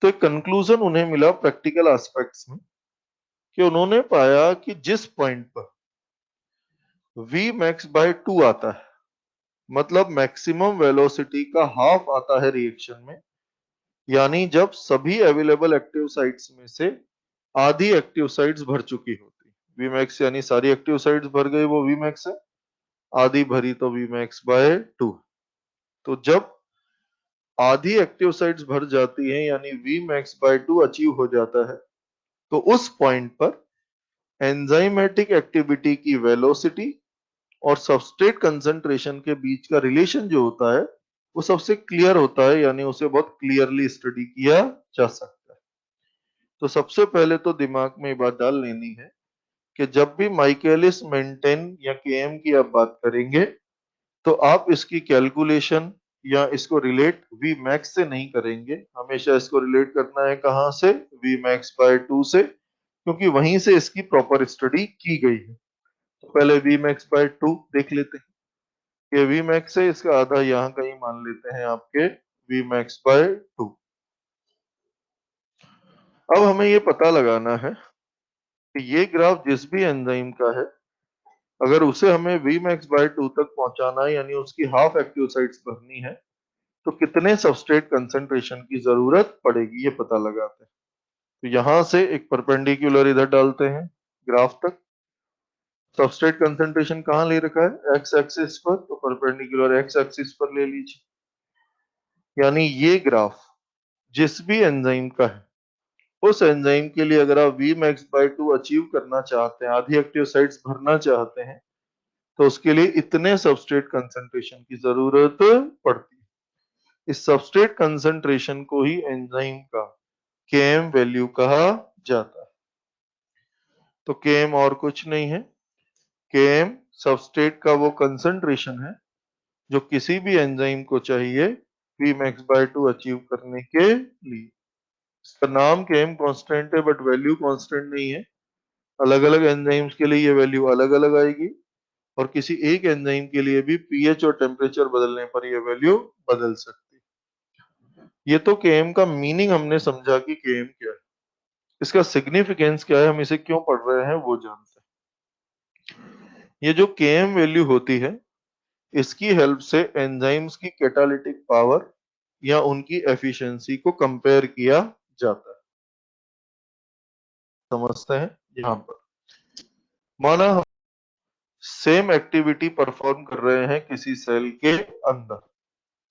तो एक कंक्लूजन उन्हें मिला प्रैक्टिकल एस्पेक्ट्स में कि उन्होंने पाया कि जिस पॉइंट पर v max by 2 आता है, मतलब मैक्सिमम वेलोसिटी का हाफ आता है रिएक्शन में, यानी जब सभी अवेलेबल एक्टिव साइट्स में से आधी एक्टिव साइट्स भर चुकी होती, Vmax यानी सारी एक्टिव साइट्स भर गई वो Vmax है, आधी भरी तो Vmax बाय 2। तो जब आधी एक्टिव साइट्स भर जाती हैं यानी Vmax बाय 2 अचीव हो जाता है, तो उस पॉइंट पर एंजाइमेटिक एक्टिविटी की वेलोसिटी और सबस्ट्रेट कंसंट्रेशन के बीच का रिलेशन जो होता है वो सबसे क्लियर होता है, यानी उसे बहुत क्लियरली स्टडी किया जा सकता है। तो सबसे पहले तो दिमाग में ये बात डाल लेनी है कि जब भी माइकलिस मेंटेन या केएम की आप बात करेंगे तो आप इसकी कैलकुलेशन या इसको रिलेट वी मैक्स से नहीं करेंगे, हमेशा इसको रिलेट करना है कहां से, वी मैक्स बाय 2 से, क्योंकि वहीं से इसकी प्रॉपर स्टडी की गई है। तो पहले वी मैक्स बाय 2 देख लेते हैं कि वी मैक्स है, इसका आधा यहाँ कहीं मान लेते हैं आपके वी मैक्स बाय 2। अब हमें ये पता लगाना है कि ये ग्राफ जिस भी एंजाइम का है, अगर उसे हमें वी मैक्स बाय 2 तक पहुंचाना है यानी उसकी हाफ एक्टिव साइट्स भरनी है, तो कितने सबस्ट्रेट कंसंट्रेशन की जरूरत पड़ेगी ये पता लगाते हैं। तो यहां से एक परपेंडिकुलर इधर डालते हैं ग्राफ तक, सबस्ट्रेट कंसंट्रेशन कहां ले रखा है, एक्स एक्सिस पर, तो परपेंडिकुलर एक्स एक्सिस पर ले लीजिए। यानी ये ग्राफ जिस भी एंजाइम का है, उस एंजाइम के लिए अगर आप वी मैक्स बाय 2 अचीव करना चाहते हैं, आधी एक्टिव साइट्स भरना चाहते हैं, तो उसके लिए इतने सबस्ट्रेट कंसंट्रेशन की जरूरत पड़ती है। इस सबस्ट्रेट कंसंट्रेशन को ही एंजाइम का केएम वैल्यू कहा जाता है। तो केएम और कुछ नहीं है, केएम सबस्ट्रेट का वो कंसंट्रेशन है जो किसी भी एंजाइम को चाहिए वी मैक्स बाय 2 अचीव करने के लिए। इसका नाम केएम कांस्टेंट है बट वैल्यू कांस्टेंट नहीं है, अलग अलग एंजाइम्स के लिए ये वैल्यू अलग अलग आएगी और किसी एक एंजाइम के लिए भी पीएच और टेम्परेचर बदलने पर ये वैल्यू बदल सकती है। ये तो केएम का मीनिंग हमने समझा कि केएम क्या है, इसका सिग्निफिकेंस क्या है, हम इसे क्यों पढ़ रहे हैं वो जानते हैं। ये जो केएम वैल्यू होती है, इसकी हेल्प से एंजाइम्स की कैटालिटिक पावर या उनकी एफिशिएंसी को कंपेयर किया जाता है। समझते हैं, यहाँ पर माना हम सेम एक्टिविटी परफॉर्म कर रहे हैं किसी सेल के अंदर,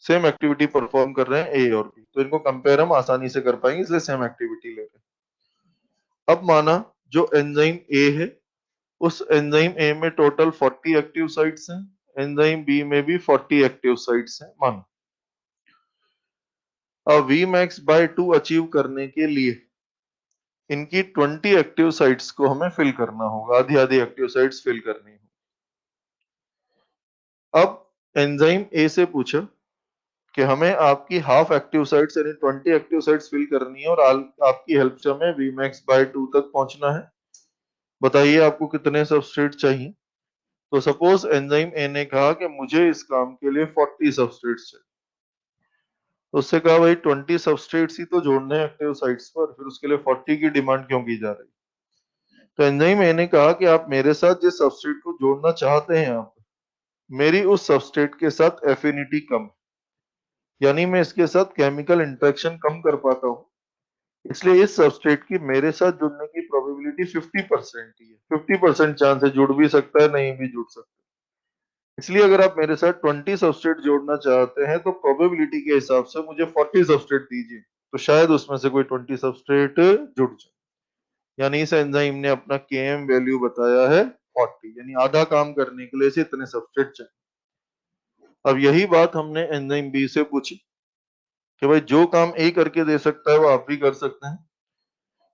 सेम एक्टिविटी परफॉर्म कर रहे हैं ए और बी, तो इनको कंपेयर हम आसानी से कर पाएंगे, इसलिए सेम एक्टिविटी ले रहे हैं। अब माना जो एंजाइम ए है, उस एंजाइम ए में टोटल 40 एक्टिव साइट्स हैं, एंजाइम बी में भी 40 एक्टिव साइट्स हैं मानो। अब वी मैक्स बाय 2 अचीव करने के लिए इनकी 20 एक्टिव साइट्स को हमें फिल करना होगा, आधी आधी एक्टिव साइट्स फिल करनी होगी। अब एंजाइम ए से पूछा कि हमें आपकी हाफ एक्टिव साइट्स यानी 20 एक्टिव साइट्स फिल करनी है और आपकी हेल्प से हमें वी मैक्स बाय 2 तक पहुंचना है, बताइए आपको कितने सबस्ट्रेट चाहिए। तो सपोज एंजाइम ए ने कहा कि मुझे इस काम के लिए 40 सबस्ट्रेट्स चाहिए, तो उससे कहा भाई 20 सबस्ट्रेट्स ही तो जोड़ने हैं एक्टिव साइट्स पर, फिर उसके लिए 40 की डिमांड क्यों की जा रही। तो एंजाइम ए ने कहा कि आप मेरे साथ जिस सबस्ट्रेट को जोड़ना चाहते हैं आप, मेरी उस सबस्ट्रेट के साथ एफिनिटी कम, यानी मैं इसके साथ केमिकल इंटरेक्शन कम कर पाता हूँ, इसलिए इस सबस्ट्रेट की मेरे साथ जुड़ने की प्रोबेबिलिटी 50% ही है, 50% चांस है, जुड़ भी सकता है नहीं भी जुड़ सकता है। इसलिए अगर आप मेरे साथ 20 सबस्ट्रेट जोड़ना चाहते हैं तो प्रोबेबिलिटी के हिसाब से मुझे 40 सबस्ट्रेट दीजिए, तो शायद उसमें से कोई 20 सबस्ट्रेट जुड़ जाए। यानी इस एंजाइम ने अपना केएम वैल्यू बताया है 40, यानी आधा काम करने के लिए इसे इतने सबस्ट्रेट चाहिए। अब यही बात हमने एंजाइम बी से पूछी कि भाई जो काम ए करके दे सकता है वो आप भी कर सकते हैं,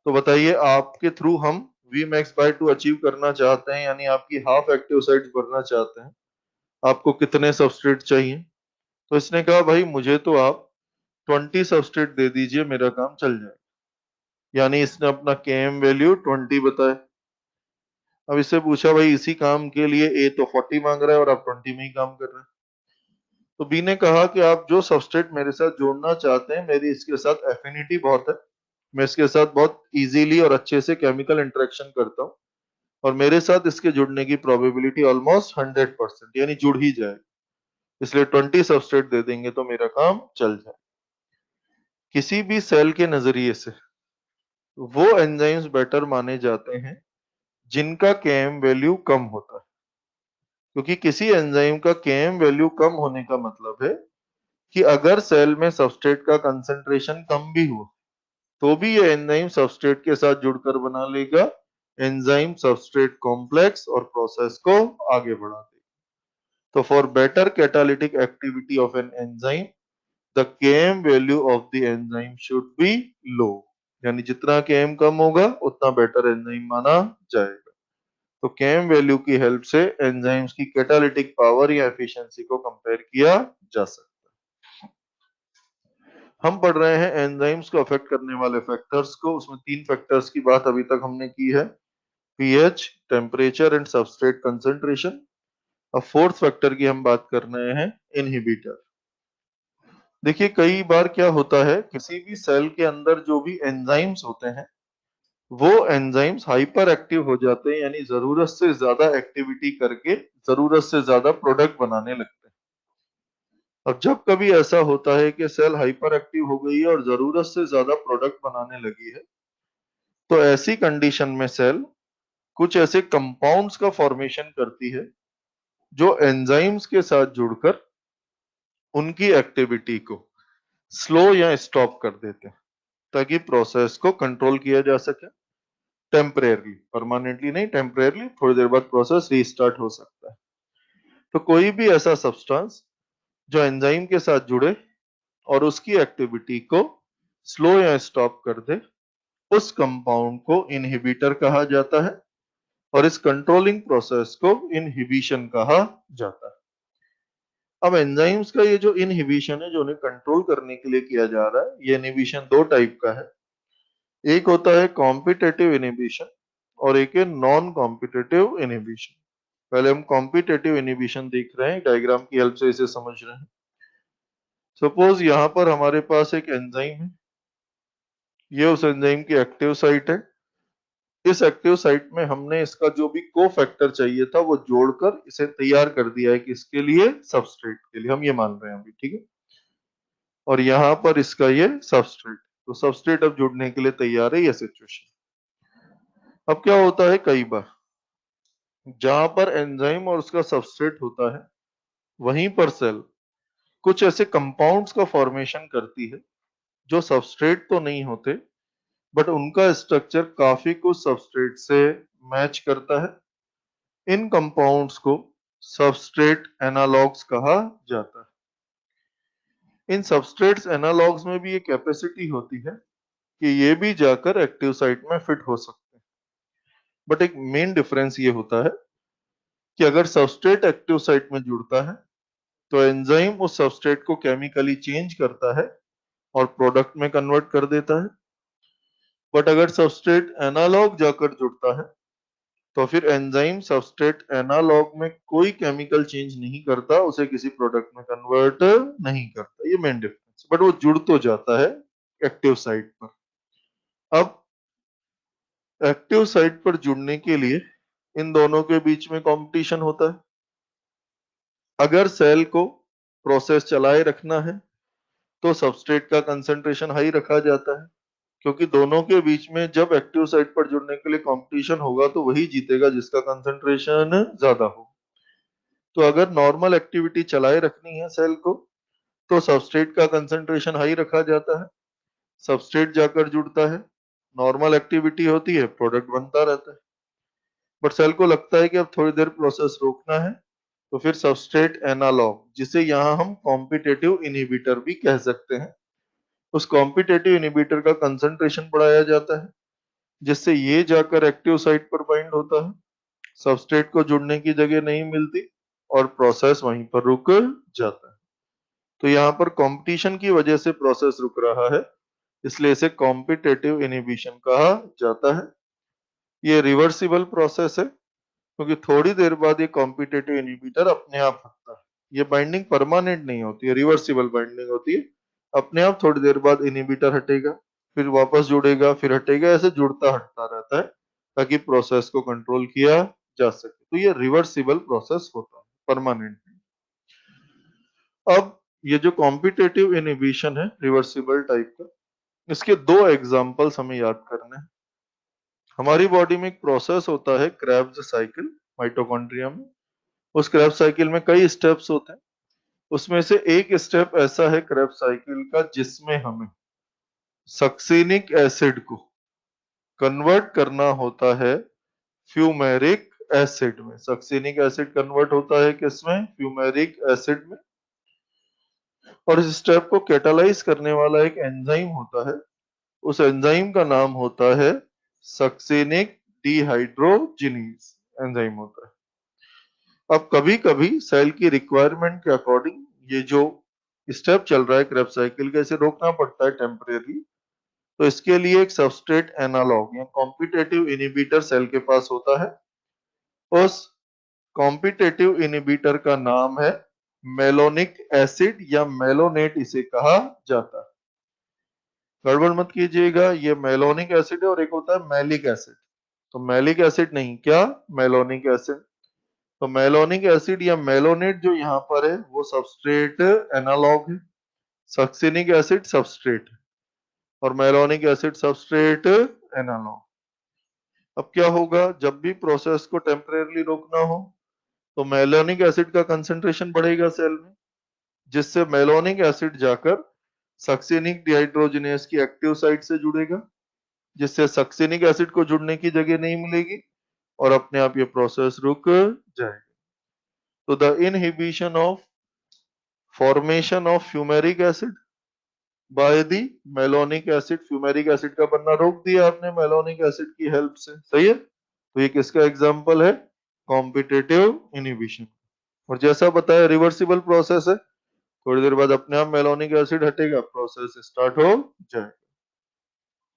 तो बताइए आपके थ्रू हम वी मैक्स बाय 2 अचीव करना चाहते हैं यानी आपकी हाफ एक्टिव साइट्स भरना चाहते हैं, आपको कितने सबस्ट्रेट चाहिए। तो इसने कहा भाई मुझे तो आप 20 सबस्ट्रेट दे दीजिए, मेरा काम चल जाएगा। यानी इसने अपना केएम वैल्यू 20 बताया। अब इससे पूछा भाई इसी काम के लिए ए तो 40 मांग रहा है और आप 20 में ही काम कर रहे हैं। तो बी ने कहा कि आप जो सबस्ट्रेट मेरे साथ जोड़ना चाहते हैं, मेरी इसके साथ एफिनिटी बहुत है, मैं इसके साथ बहुत इजीली और अच्छे से केमिकल इंटरेक्शन करता हूँ और मेरे साथ इसके जुड़ने की प्रोबेबिलिटी ऑलमोस्ट 100%, यानी जुड़ ही जाए, इसलिए 20 सबस्ट्रेट दे देंगे तो मेरा काम चल जाए। किसी भी सेल के नजरिए से वो एंजाइम्स बेटर माने जाते हैं जिनका केएम वैल्यू कम होता है, क्योंकि किसी एंजाइम का केएम वैल्यू कम होने का मतलब है कि अगर सेल में सबस्ट्रेट का कंसंट्रेशन कम भी हो तो भी ये एंजाइम सबस्ट्रेट के साथ जुड़कर बना लेगा एंजाइम सबस्ट्रेट कॉम्प्लेक्स और प्रोसेस को आगे बढ़ा देगा। तो for better catalytic activity of an enzyme the KM value of the enzyme should be low, यानी जितना केएम कम होगा उतना बेटर एंजाइम माना जाएगा। तो केएम वैल्यू की हेल्प से एंजाइम्स की कैटालिटिक पावर या एफिशिएंसी को कंपेयर किया जा सकता है। हम पढ़ रहे हैं एंजाइम्स को अफेक्ट करने वाले फैक्टर्स को, उसमें 3 फैक्टर्स की बात अभी तक हमने की है, pH, temperature and substrate concentration. अब फोर्थ फैक्टर की हम बात कर रहे हैं, इनहिबिटर। देखिए कई बार क्या होता है, किसी भी सेल के अंदर जो भी एंजाइम्स होते हैं वो एंजाइम्स हाइपर एक्टिव हो जाते हैं, यानी जरूरत से ज्यादा एक्टिविटी करके जरूरत से ज्यादा प्रोडक्ट बनाने लगते हैं। अब जब कभी ऐसा होता है कि सेल हाइपर एक्टिव हो गई है और जरूरत से ज्यादा प्रोडक्ट बनाने लगी है, तो ऐसी कंडीशन में सेल कुछ ऐसे कंपाउंड्स का फॉर्मेशन करती है जो एंजाइम्स के साथ जुड़कर उनकी एक्टिविटी को स्लो या स्टॉप कर देते हैं, ताकि प्रोसेस को कंट्रोल किया जा सके टेम्परेरली, परमानेंटली नहीं, टेम्परेरली, थोड़ी देर बाद प्रोसेस रीस्टार्ट हो सकता है। तो कोई भी ऐसा सब्सटेंस जो एंजाइम के साथ जुड़े और उसकी एक्टिविटी को स्लो या स्टॉप कर दे, उस कंपाउंड को इनहिबिटर कहा जाता है और इस कंट्रोलिंग प्रोसेस को इनहिबिशन कहा जाता है। अब एंजाइम्स का ये जो इनहिबिशन है, जो उन्हें कंट्रोल करने के लिए किया जा रहा है, ये इनहिबिशन दो टाइप का है। एक होता है कॉम्पिटेटिव इनहिबिशन और एक है नॉन कॉम्पिटेटिव इनहिबिशन। पहले हम कॉम्पिटेटिव इनहिबिशन देख रहे हैं, डायग्राम की हेल्प से इसे समझ रहे हैं। सपोज यहाँ पर हमारे पास एक एंजाइम है, ये उस एंजाइम की एक्टिव साइट है। इस एक्टिव साइट में हमने इसका जो भी को फैक्टर चाहिए था वो जोड़कर इसे तैयार कर दिया है, किसके लिए, सबस्ट्रेट के लिए, हम ये मान रहे हैं अभी, ठीक है। और यहाँ पर इसका ये सबस्ट्रेट, तो सबस्ट्रेट अब जुड़ने के लिए तैयार है, ये सिचुएशन। अब क्या होता है, कई बार जहां पर एंजाइम और उसका सबस्ट्रेट होता है वहीं पर सेल कुछ ऐसे कंपाउंड्स का फॉर्मेशन करती है जो सबस्ट्रेट तो नहीं होते, बट उनका स्ट्रक्चर काफी कुछ सबस्ट्रेट से मैच करता है। इन कंपाउंड्स को सबस्ट्रेट एनालॉग्स कहा जाता है। इन सबस्ट्रेट्स एनालॉग्स में भी ये कैपेसिटी होती है कि ये भी जाकर एक्टिव साइट में फिट हो सकते हैं। बट एक मेन डिफरेंस ये होता है कि अगर सबस्ट्रेट एक्टिव साइट में जुड़ता है तो एंजाइम उस सबस्ट्रेट को केमिकली चेंज करता है और प्रोडक्ट में कन्वर्ट कर देता है। बट अगर सबस्ट्रेट एनालॉग जाकर जुड़ता है तो फिर एंजाइम सबस्ट्रेट एनालॉग में कोई केमिकल चेंज नहीं करता, उसे किसी प्रोडक्ट में कन्वर्ट नहीं करता, ये मेन डिफरेंस। बट वो जुड़ तो जाता है एक्टिव साइट पर। अब एक्टिव साइट पर जुड़ने के लिए इन दोनों के बीच में कंपटीशन होता है। अगर सेल को प्रोसेस चलाए रखना है तो सबस्ट्रेट का कंसंट्रेशन हाई रखा जाता है, क्योंकि दोनों के बीच में जब एक्टिव साइट पर जुड़ने के लिए कंपटीशन होगा तो वही जीतेगा जिसका कंसंट्रेशन ज्यादा हो। तो अगर नॉर्मल एक्टिविटी चलाए रखनी है सेल को तो सबस्ट्रेट का कंसंट्रेशन हाई रखा जाता है, सबस्ट्रेट जाकर जुड़ता है, नॉर्मल एक्टिविटी होती है, प्रोडक्ट बनता रहता है। बट सेल को लगता है कि अब थोड़ी देर प्रोसेस रोकना है, तो फिर सबस्ट्रेट एनालॉग, जिसे यहाँ हम कॉम्पिटेटिव इनहिबिटर भी कह सकते हैं, उस कॉम्पिटेटिव इनहिबिटर का कंसंट्रेशन बढ़ाया जाता है, जिससे ये जाकर एक्टिव साइट पर बाइंड होता है, सबस्ट्रेट को जुड़ने की जगह नहीं मिलती और प्रोसेस वहीं पर रुक जाता है। तो यहाँ पर कंपटीशन की वजह से प्रोसेस रुक रहा है, इसलिए इसे कॉम्पिटेटिव इनहिबिशन कहा जाता है। ये रिवर्सिबल प्रोसेस है, क्योंकि थोड़ी देर बाद ये कॉम्पिटिटिव इनहिबिटर अपने आप हटता है। ये बाइंडिंग परमानेंट नहीं होती है, रिवर्सिबल बाइंडिंग होती है। अपने आप थोड़ी देर बाद इनहिबिटर हटेगा, फिर वापस जुड़ेगा, फिर हटेगा, ऐसे जुड़ता हटता रहता है ताकि प्रोसेस को कंट्रोल किया जा सके। तो ये रिवर्सिबल प्रोसेस होता है, परमानेंट नहीं। अब ये जो कॉम्पिटिटिव इनहिबिशन है रिवर्सिबल टाइप का, इसके दो एग्जांपल्स हमें याद करने हैं। हमारी बॉडी में एक प्रोसेस होता है क्रेब्स साइकिल, माइटोकॉन्ड्रिया में। उस क्रेब्स साइकिल में कई स्टेप्स होते हैं। उसमें से एक स्टेप ऐसा है क्रेब्स साइकिल का जिसमें हमें सक्सिनिक एसिड को कन्वर्ट करना होता है फ्यूमेरिक एसिड में। सक्सिनिक एसिड कन्वर्ट होता है किसमें? फ्यूमेरिक एसिड में। और इस स्टेप को कैटालाइज करने वाला एक एंजाइम होता है। उस एंजाइम का नाम होता है सक्सिनिक डिहाइड्रोजिनेज एंजाइम होता है। अब कभी कभी सेल की रिक्वायरमेंट के अकॉर्डिंग ये जो स्टेप चल रहा है क्रेब्स साइकिल का, इसे रोकना पड़ता है टेम्परेरी। तो इसके लिए एक सबस्ट्रेट एनालॉग या कॉम्पिटिटिव इनहिबिटर सेल के पास होता है। उस कॉम्पिटिटिव इनहिबिटर का नाम है मेलोनिक एसिड या मेलोनेट इसे कहा जाता है। गड़बड़ मत कीजिएगा, ये मेलोनिक एसिड है और एक होता है मैलिक एसिड। तो मैलिक एसिड नहीं, क्या? Malonic acid. तो मेलोनिक एसिड या मेलोनेट जो यहाँ पर है वो सबस्ट्रेट एनालॉग है। सक्सिनिक एसिड सबस्ट्रेट है और मेलोनिक एसिड सबस्ट्रेट एनालॉग। अब क्या होगा जब भी प्रोसेस को टेम्परेरली रोकना हो, तो मेलोनिक एसिड का कंसंट्रेशन बढ़ेगा सेल में, जिससे मेलोनिक एसिड जाकर सक्सिनिक डिहाइड्रोजिनेज की एक्टिव साइट से जुड़ेगा, जिससे सक्सिनिक एसिड को जुड़ने की जगह नहीं मिलेगी और अपने आप ये प्रोसेस रुक जाएगा। तो the inhibition of formation of fumaric acid by the malonic acid, fumaric acid का बनना रोक दिया आपने मेलोनिक एसिड की हेल्प से। सही है? तो ये किसका एग्जांपल है? Competitive inhibition. और जैसा बताया रिवर्सिबल प्रोसेस है, थोड़ी देर बाद अपने आप मेलोनिक एसिड हटेगा, प्रोसेस स्टार्ट हो जाएगा।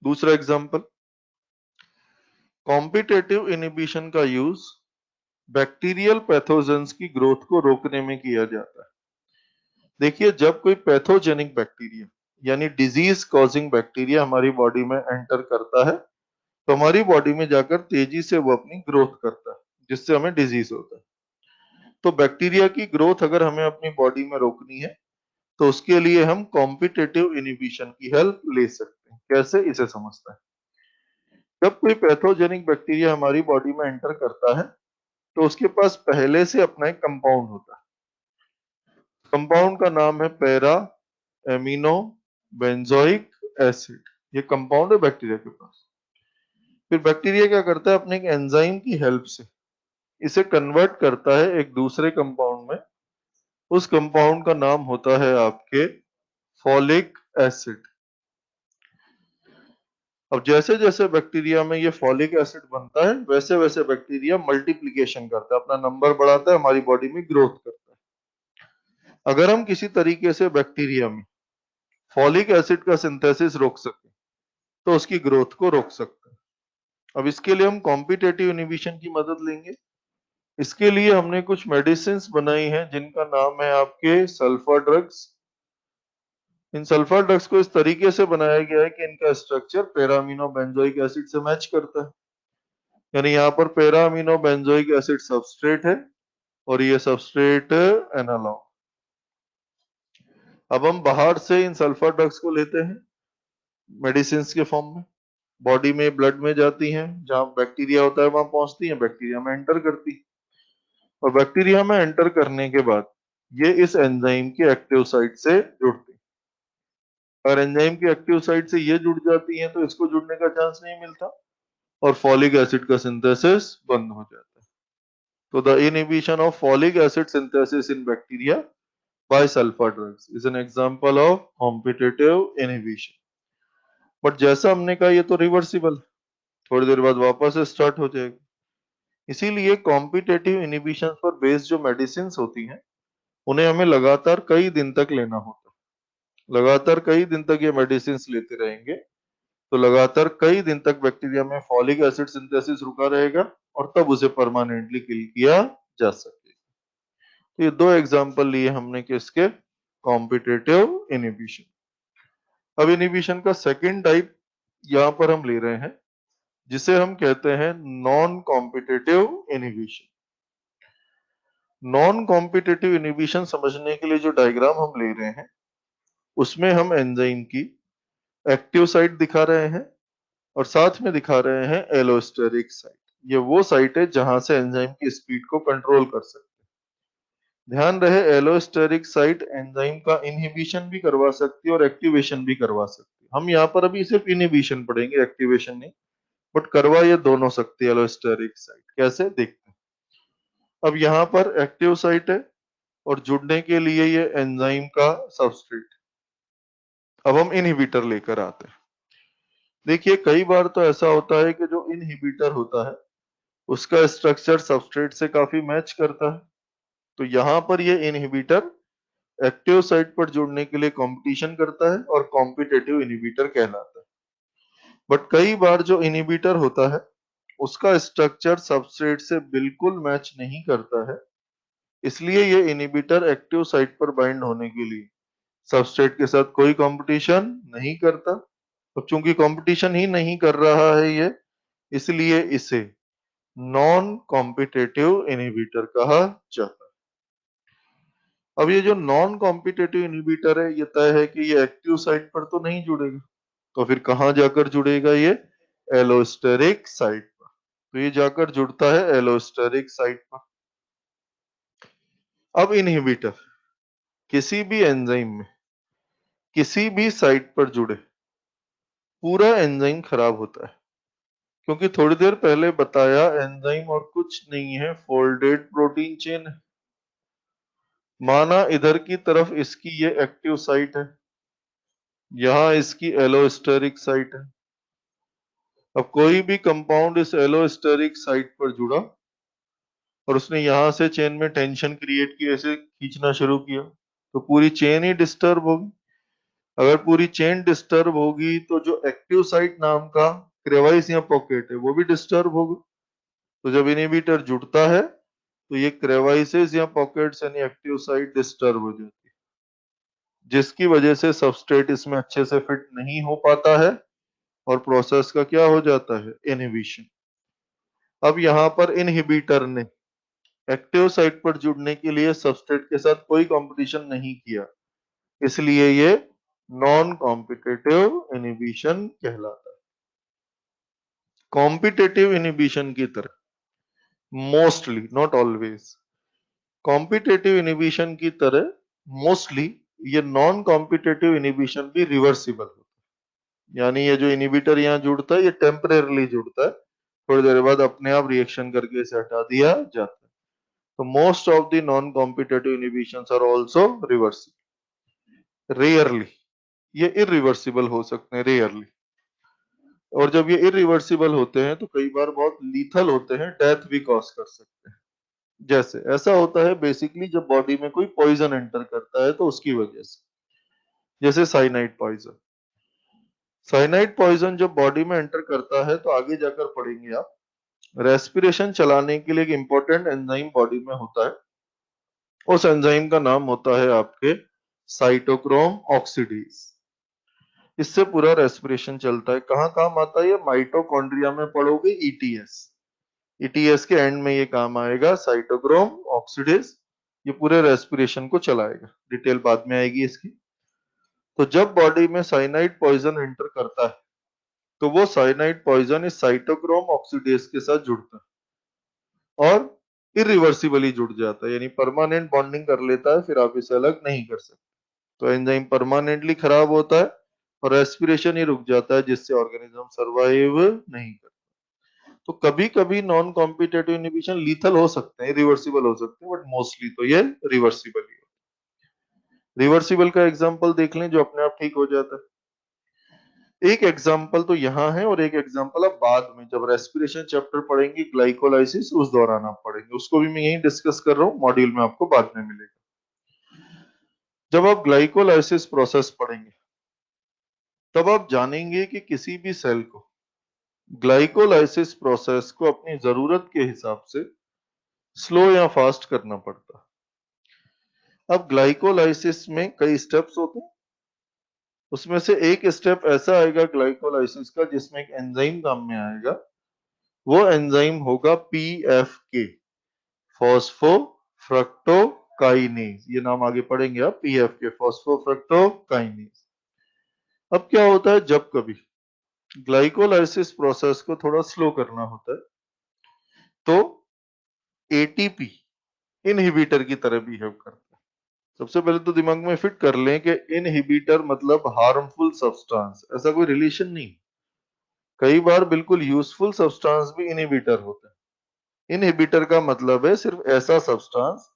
दूसरा एग्जांपल, कॉम्पिटिटिव इनहिबिशन का यूज बैक्टीरियल पैथोजेंस की ग्रोथ को रोकने में किया जाता है। देखिए, जब कोई पैथोजेनिक बैक्टीरिया यानी डिजीज कॉजिंग बैक्टीरिया हमारी बॉडी में एंटर करता है, तो हमारी बॉडी में जाकर तेजी से वो अपनी ग्रोथ करता है, जिससे हमें डिजीज होता है। तो बैक्टीरिया की ग्रोथ अगर हमें अपनी बॉडी में रोकनी है, तो उसके लिए हम कॉम्पिटिटिव इनहिबिशन की हेल्प ले सकते हैं। कैसे, इसे समझते हैं। जब कोई पैथोजेनिक बैक्टीरिया हमारी बॉडी में एंटर करता है, तो उसके पास पहले से अपना एक कंपाउंड होता है। कंपाउंड का नाम है पैरा एमिनो बेंजोइक एसिड। ये कंपाउंड है बैक्टीरिया के पास। फिर बैक्टीरिया क्या करता है? अपने एक एंजाइम की हेल्प से इसे कन्वर्ट करता है एक दूसरे कंपाउंड में। उस कंपाउंड का नाम होता है आपके फॉलिक एसिड। अब जैसे जैसे बैक्टीरिया में ये फॉलिक एसिड बनता है, वैसे वैसे बैक्टीरिया मल्टीप्लिकेशन करता है, अपना नंबर बढ़ाता है, हमारी बॉडी में ग्रोथ करता है। अगर हम किसी तरीके से बैक्टीरिया में फॉलिक एसिड का सिंथेसिस रोक सके, तो उसकी ग्रोथ को रोक सकते हैं। अब इसके लिए हम कॉम्पिटिटिव इनहिबिशन की मदद लेंगे। इसके लिए हमने कुछ मेडिसिन बनाई हैं जिनका नाम है आपके सल्फर ड्रग्स। इन सल्फर ड्रग्स को इस तरीके से बनाया गया है कि इनका स्ट्रक्चर पैरामिनो बेंजोइक एसिड से मैच करता है। यानी यहाँ पर पैरामिनो बेंजोइक एसिड सबस्ट्रेट है और ये सबस्ट्रेट एनालॉग। अब हम बाहर से इन सल्फर ड्रग्स को लेते हैं मेडिसिन के फॉर्म में, बॉडी में ब्लड में जाती हैं, जहां बैक्टीरिया होता है वहां पहुंचती हैं, बैक्टीरिया में एंटर करती, और बैक्टीरिया में एंटर करने के बाद ये इस एंजाइम की एक्टिव साइट से जुड़ती। अगर एंजाइम की एक्टिव साइट से ये जुड़ जाती हैं तो इसको जुड़ने का चांस नहीं मिलता और फॉलिक एसिड का सिंथेसिस बंद हो जाता है। तो the inhibition of folic acid synthesis in bacteria by sulphur drugs is an example of competitive inhibition. But जैसा हमने कहा, ये तो रिवर्सिबल, थोड़ी देर बाद वापस स्टार्ट हो जाएगा। इसीलिए कॉम्पिटिटिव इनहिबिशन पर बेस्ड जो मेडिसिन होती हैं, उन्हें हमें लगातार कई दिन तक लेना होता है। लगातार कई दिन तक ये मेडिसिन लेते रहेंगे, तो लगातार कई दिन तक बैक्टीरिया में फॉलिक एसिड सिंथेसिस रुका रहेगा और तब उसे परमानेंटली किल किया जा सके। तो ये दो एग्जांपल लिए हमने किसके, कॉम्पिटिटिव इनहिबिशन। अब इनहिबिशन का सेकंड टाइप यहां पर हम ले रहे हैं जिसे हम कहते हैं non competitive inhibition. Non competitive inhibition समझने के लिए जो डायग्राम हम ले रहे हैं उसमें हम एंजाइम की एक्टिव साइट दिखा रहे हैं और साथ में दिखा रहे हैं एलोस्टेरिक साइट। ये वो साइट है जहां से एंजाइम की स्पीड को कंट्रोल कर सकते हैं। ध्यान रहे एलोस्टेरिक साइट एंजाइम का इनहिबिशन भी करवा सकती है और एक्टिवेशन भी करवा सकती है। हम यहाँ पर अभी सिर्फ इनहिबिशन पढ़ेंगे, एक्टिवेशन नहीं, बट करवा ये दोनों सकती है एलोस्टेरिक साइट। कैसे देखते हैं। अब यहाँ पर एक्टिव साइट है और जुड़ने के लिए ये एंजाइम का सबस्ट्रेट। अब हम इनहिबिटर लेकर आते हैं। देखिए कई बार तो ऐसा होता है कि जो इनहिबिटर होता है उसका स्ट्रक्चर सबस्ट्रेट से काफी मैच करता है। तो यहाँ पर ये इनहिबिटर एक्टिव साइट पर जुड़ने के लिए कंपटीशन करता है और कॉम्पिटिटिव इनहिबिटर कहलाता है। बट कई बार जो इनहिबिटर होता है उसका स्ट्रक्चर सबस्ट्रेट से बिल्कुल मैच नहीं करता है, इसलिए ये इनहिबिटर एक्टिव साइट पर बाइंड होने के लिए सबस्ट्रेट के साथ कोई कंपटीशन नहीं करता। अब चूंकि कंपटीशन ही नहीं कर रहा है ये, इसलिए इसे नॉन कॉम्पिटिटिव इनहिबिटर कहा जाता है। अब ये जो नॉन कॉम्पिटिटिव इनहिबिटर है ये तय है कि ये एक्टिव साइट पर तो नहीं जुड़ेगा, तो फिर कहां जाकर जुड़ेगा ये, एलोस्टेरिक साइट पर। तो ये जाकर जुड़ता है एलोस्टेरिक साइट पर। अब इनहिबिटर किसी भी एंजाइम में किसी भी साइट पर जुड़े पूरा एंजाइम खराब होता है, क्योंकि थोड़ी देर पहले बताया एंजाइम और कुछ नहीं है, फोल्डेड प्रोटीन चेन है। माना इधर की तरफ इसकी ये एक्टिव साइट है, यहाँ इसकी एलोस्टेरिक साइट है। अब कोई भी कंपाउंड इस एलोस्टेरिक साइट पर जुड़ा और उसने यहां से चेन में टेंशन क्रिएट की, ऐसे खींचना शुरू किया, तो पूरी चेन ही डिस्टर्ब होगी। अगर पूरी चेन डिस्टर्ब होगी तो जो एक्टिव साइट नाम का क्रेवाइस या पॉकेट है वो भी डिस्टर्ब होगा। तो जब इनहिबिटर जुड़ता है तो ये क्रेवाइसेस या पॉकेट्स यानी एक्टिव साइट डिस्टर्ब हो जाती है, जिसकी वजह से सबस्ट्रेट इसमें अच्छे से फिट नहीं हो पाता है और प्रोसेस का क्या हो जाता है, इनहिबिशन। अब यहाँ पर इनहिबिटर ने एक्टिव साइट पर जुड़ने के लिए सबस्ट्रेट के साथ कोई कंपटीशन नहीं किया, इसलिए ये नॉन कॉम्पिटिटिव इनहिबिशन कहलाता है। कॉम्पिटिटिव इनहिबिशन की तरह mostly, not always, competitive inhibition की तरह मोस्टली ये नॉन कॉम्पिटिटिव इनहिबिशन भी रिवर्सिबल होता है। यानी ये जो इनहिबिटर यहाँ जुड़ता है ये टेम्परेरली जुड़ता है, थोड़ी देर बाद अपने आप रिएक्शन करके इसे हटा दिया जाता है। तो most of the non competitive inhibitions are also reversible. Rarely ये इरिवर्सिबल हो सकते हैं, रेयरली। और जब ये इरिवर्सिबल होते हैं तो कई बार बहुत लीथल होते हैं, डेथ भी कॉज कर सकते हैं। जैसे ऐसा होता है बेसिकली जब बॉडी में कोई पॉइजन एंटर करता है तो उसकी वजह से, जैसे साइनाइड पॉइजन। साइनाइड पॉइजन जब बॉडी में एंटर करता है तो आगे जाकर पढ़ेंगे आप, रेस्पिरेशन चलाने के लिए एक इंपॉर्टेंट एंजाइम बॉडी में होता है। उस एंजाइम का नाम होता है आपके साइटोक्रोम ऑक्सीडेज। इससे पूरा रेस्पिरेशन चलता है। कहाँ काम आता है ये, माइटोकॉन्ड्रिया में पढ़ोगे ईटीएस। ईटीएस के एंड में ये काम आएगा, साइटोक्रोम ऑक्सीडेज। ये पूरे रेस्पिरेशन को चलाएगा, डिटेल बाद में आएगी इसकी। तो जब बॉडी में साइनाइड पॉइजन एंटर करता है तो वो साइनाइड पॉइजन इस साइटोक्रोम ऑक्सीडेज के साथ जुड़ता है और इरिवर्सिबली जुड़ जाता है, यानी परमानेंट बॉन्डिंग कर लेता है, फिर आप इसे अलग नहीं कर सकते। तो एंजाइम परमानेंटली खराब होता है और रेस्पिरेशन ही रुक जाता है, जिससे ऑर्गेनिज्म सरवाइव नहीं करता। तो कभी कभी नॉन कॉम्पिटिटिव इनहिबिशन लीथल हो सकते हैं, रिवर्सिबल हो सकते हैं, बट मोस्टली तो ये रिवर्सिबल ही है। रिवर्सिबल का एग्जांपल देख लें जो अपने आप ठीक हो जाता है। एक एग्जांपल तो यहाँ है और एक एग्जांपल अब बाद में जब रेस्पिरेशन चैप्टर पढ़ेंगे ग्लाइकोलाइसिस, उस दौरान आप पढ़ेंगे। उसको भी मैं यही डिस्कस कर रहा हूँ, मॉड्यूल में आपको बाद में मिलेगा। जब आप ग्लाइकोलाइसिस प्रोसेस पढ़ेंगे तब आप जानेंगे कि किसी भी सेल को ग्लाइकोलाइसिस प्रोसेस को अपनी जरूरत के हिसाब से स्लो या फास्ट करना पड़ता है। अब ग्लाइकोलाइसिस में कई स्टेप्स होते हैं, उसमें से एक स्टेप ऐसा आएगा ग्लाइकोलाइसिस का जिसमें एक एंजाइम काम में आएगा। वो एंजाइम होगा पीएफके, फॉस्फोफ्रक्टोकाइनेज। ये नाम आगे पढ़ेंगे आप, पीएफके, फॉस्फोफ्रक्टोकाइनेज। अब क्या होता है, जब कभी ग्लाइकोलाइसिस प्रोसेस को थोड़ा स्लो करना होता है तो एटीपी इनहिबिटर की तरह बिहेव करता है। सबसे पहले तो दिमाग में फिट कर लें कि इनहिबिटर मतलब हार्मफुल सब्सटेंस, ऐसा कोई रिलेशन नहीं। कई बार बिल्कुल यूजफुल सब्सटेंस भी इनहिबिटर होते हैं। इनहिबिटर का मतलब है सिर्फ ऐसा सब्सटेंस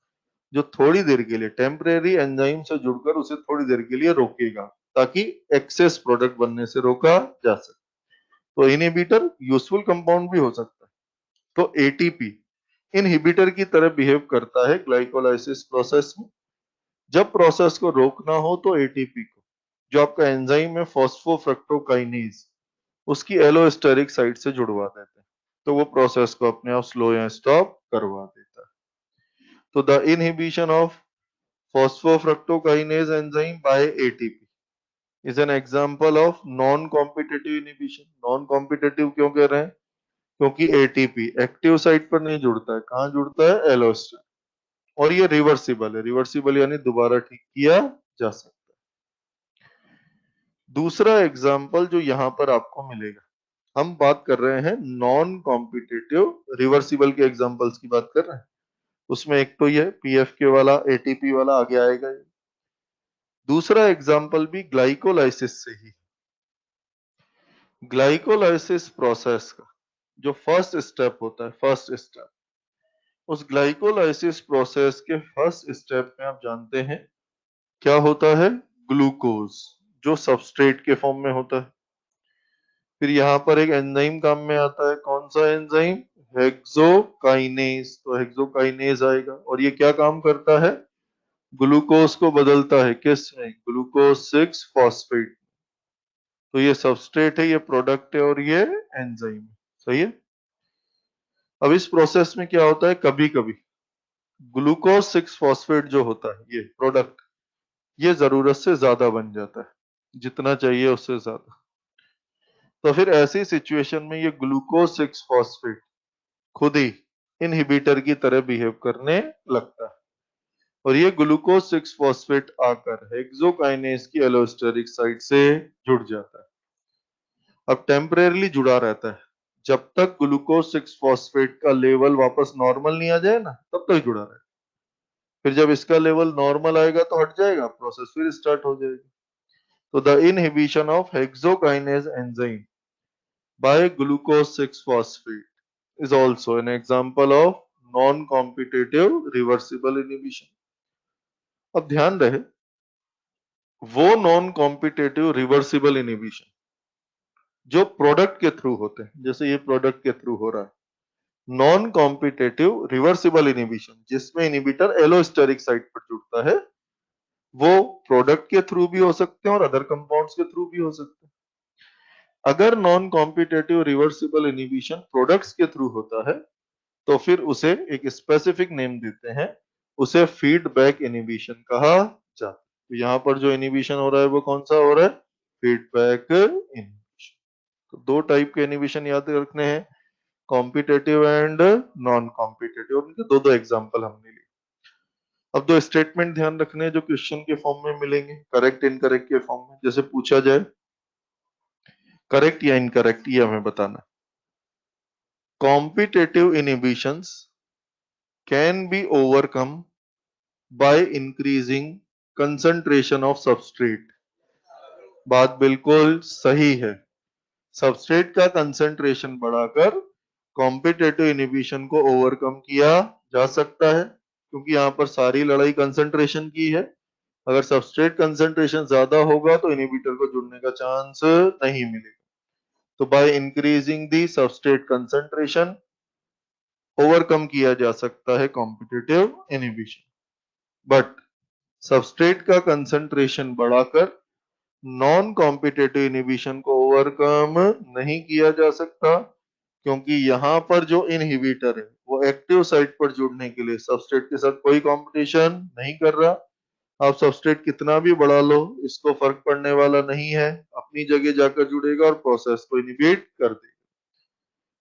जो थोड़ी देर के लिए टेम्परेरी एंजाइम से जुड़कर उसे थोड़ी देर के लिए रोकेगा, ताकि एक्सेस प्रोडक्ट बनने से रोका जा सके। तो इनहिबिटर यूजफुल कंपाउंड भी हो सकता है। तो एटीपी इनहिबिटर की तरह बिहेव करता है ग्लाइकोलाइसिस प्रोसेस में। जब प्रोसेस को रोकना हो तो एटीपी को, जो आपका एंजाइम है फॉस्फोफ्रक्टोकाइनेज, उसकी एलोस्टेरिक साइट से जुड़वा देते हैं, तो वो प्रोसेस को अपने आप स्लो या स्टॉप करवा देता है। तो the inhibition of phosphofructokinase enzyme by ATP is an example of non-competitive inhibition। non-competitive क्यों कह रहे हैं? क्योंकि ATP एक्टिव साइट पर नहीं जुड़ता है, कहाँ जुड़ता है? एलोस्टर। और ये रिवर्सिबल है, रिवर्सिबल यानी दोबारा ठीक किया जा सकता है। दूसरा एग्जाम्पल जो यहाँ पर आपको मिलेगा, हम बात कर रहे हैं नॉन कॉम्पिटिटिव रिवर्सिबल के एग्जाम्पल्स की बात कर रहे हैं। उसमें एक तो ये पीएफके वाला, एटीपी वाला आगे आएगा। दूसरा एग्जाम्पल भी ग्लाइकोलाइसिस से ही। ग्लाइकोलाइसिस प्रोसेस का जो फर्स्ट स्टेप होता है, फर्स्ट स्टेप, उस ग्लाइकोलाइसिस प्रोसेस के फर्स्ट स्टेप में आप जानते हैं क्या होता है? ग्लूकोज, जो सबस्ट्रेट के फॉर्म में होता है। फिर यहाँ पर एक एंजाइम काम में आता है, कौन सा एंजाइम? हेक्सोकाइनेज। तो हेक्सोकाइनेज आएगा और ये क्या काम करता है? ग्लूकोज को बदलता है, किस में? Glucose 6 phosphate. तो ये सबस्ट्रेट है, ये प्रोडक्ट है और ये एंजाइम है। सही है। अब इस प्रोसेस में क्या होता है, कभी कभी ग्लूकोज 6 फॉस्फेट जो होता है, ये प्रोडक्ट, ये जरूरत से ज्यादा बन जाता है, जितना चाहिए उससे ज्यादा। तो फिर ऐसी सिचुएशन में ये ग्लूकोज 6 फॉस्फेट खुद ही इनहिबिटर की तरह बिहेव करने लगता है और ये ग्लूकोज 6 फॉस्फेट आकर हेक्सोकाइनेज की एलोस्टेरिक साइट से जुड़ जाता है। अब टेम्परेरली जुड़ा रहता है, जब तक ग्लूकोज 6 फॉस्फेट का लेवल वापस नॉर्मल नहीं आ जाए ना, तब तक जुड़ा रहेगा। फिर जब इसका लेवल नॉर्मल आएगा तो हट जाएगा, प्रोसेस फिर स्टार्ट हो जाएगी। तो the inhibition of hexokinase enzyme by glucose 6 phosphate is also an example of non competitive reversible inhibition. अब ध्यान रहे, वो नॉन कॉम्पिटिटिव रिवर्सिबल इनहिबिशन जो प्रोडक्ट के थ्रू होते हैं, जैसे ये प्रोडक्ट के थ्रू हो रहा है। नॉन कॉम्पिटिटिव रिवर्सिबल इनहिबिशन जिसमें इनहिबिटर एलोस्टेरिक साइट पर जुड़ता है, वो प्रोडक्ट के थ्रू भी हो सकते हैं और अदर कंपाउंड्स के थ्रू भी हो सकते हैं। अगर non competitive reversible inhibition products के थ्रू होता है तो फिर उसे एक स्पेसिफिक नेम देते हैं, उसे फीडबैक इनहिबिशन कहा जाता है। तो यहाँ पर जो इनहिबिशन हो रहा है वो कौन सा हो रहा है? Feedback inhibition. तो दो टाइप के इनहिबिशन याद रखने हैं, कॉम्पिटिटिव एंड नॉन कॉम्पिटिटिव। उनके दो दो एग्जांपल हमने लिए। अब दो स्टेटमेंट ध्यान रखने हैं जो क्वेश्चन के फॉर्म में मिलेंगे, करेक्ट इनकरेक्ट के फॉर्म में। जैसे पूछा जाए करेक्ट या इनकरेक्ट, ये हमें बताना। Competitive inhibitions can be overcome by increasing concentration of substrate. बात बिल्कुल सही है। सबस्ट्रेट का कंसंट्रेशन बढ़ाकर कॉम्पिटिटिव इनहिबिशन को ओवरकम किया जा सकता है, क्योंकि यहाँ पर सारी लड़ाई कंसंट्रेशन की है। अगर सबस्ट्रेट कंसंट्रेशन ज्यादा होगा तो इनहिबिटर को जुड़ने का चांस नहीं मिलेगा। तो by increasing the substrate concentration overcome किया जा सकता है कॉम्पिटिटिव इनहिबिशन। बट सबस्ट्रेट का कंसंट्रेशन बढ़ाकर नॉन कॉम्पिटेटिव इनहिबिशन को ओवरकम नहीं किया जा सकता, क्योंकि यहाँ पर जो इनहिबिटर है वो एक्टिव साइट पर जुड़ने के लिए सबस्ट्रेट के साथ कोई कंपटीशन नहीं कर रहा। आप सबस्ट्रेट कितना भी बढ़ा लो, इसको फर्क पड़ने वाला नहीं है, अपनी जगह जाकर जुड़ेगा और प्रोसेस को इनिबिट कर देगा।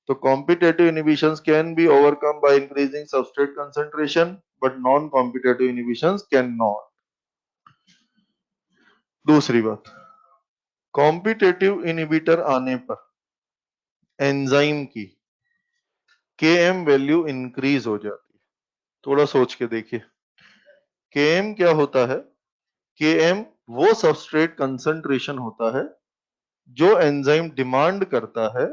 तो competitive inhibitions can be overcome by increasing substrate concentration, but non competitive inhibitions can not. दूसरी बात, कॉम्पिटेटिव इनहिबिटर आने पर एंजाइम की Km वैल्यू इंक्रीज हो जाती है। थोड़ा सोच के देखिए, Km क्या होता है? Km वो सबस्ट्रेट कंसंट्रेशन होता है जो एंजाइम डिमांड करता है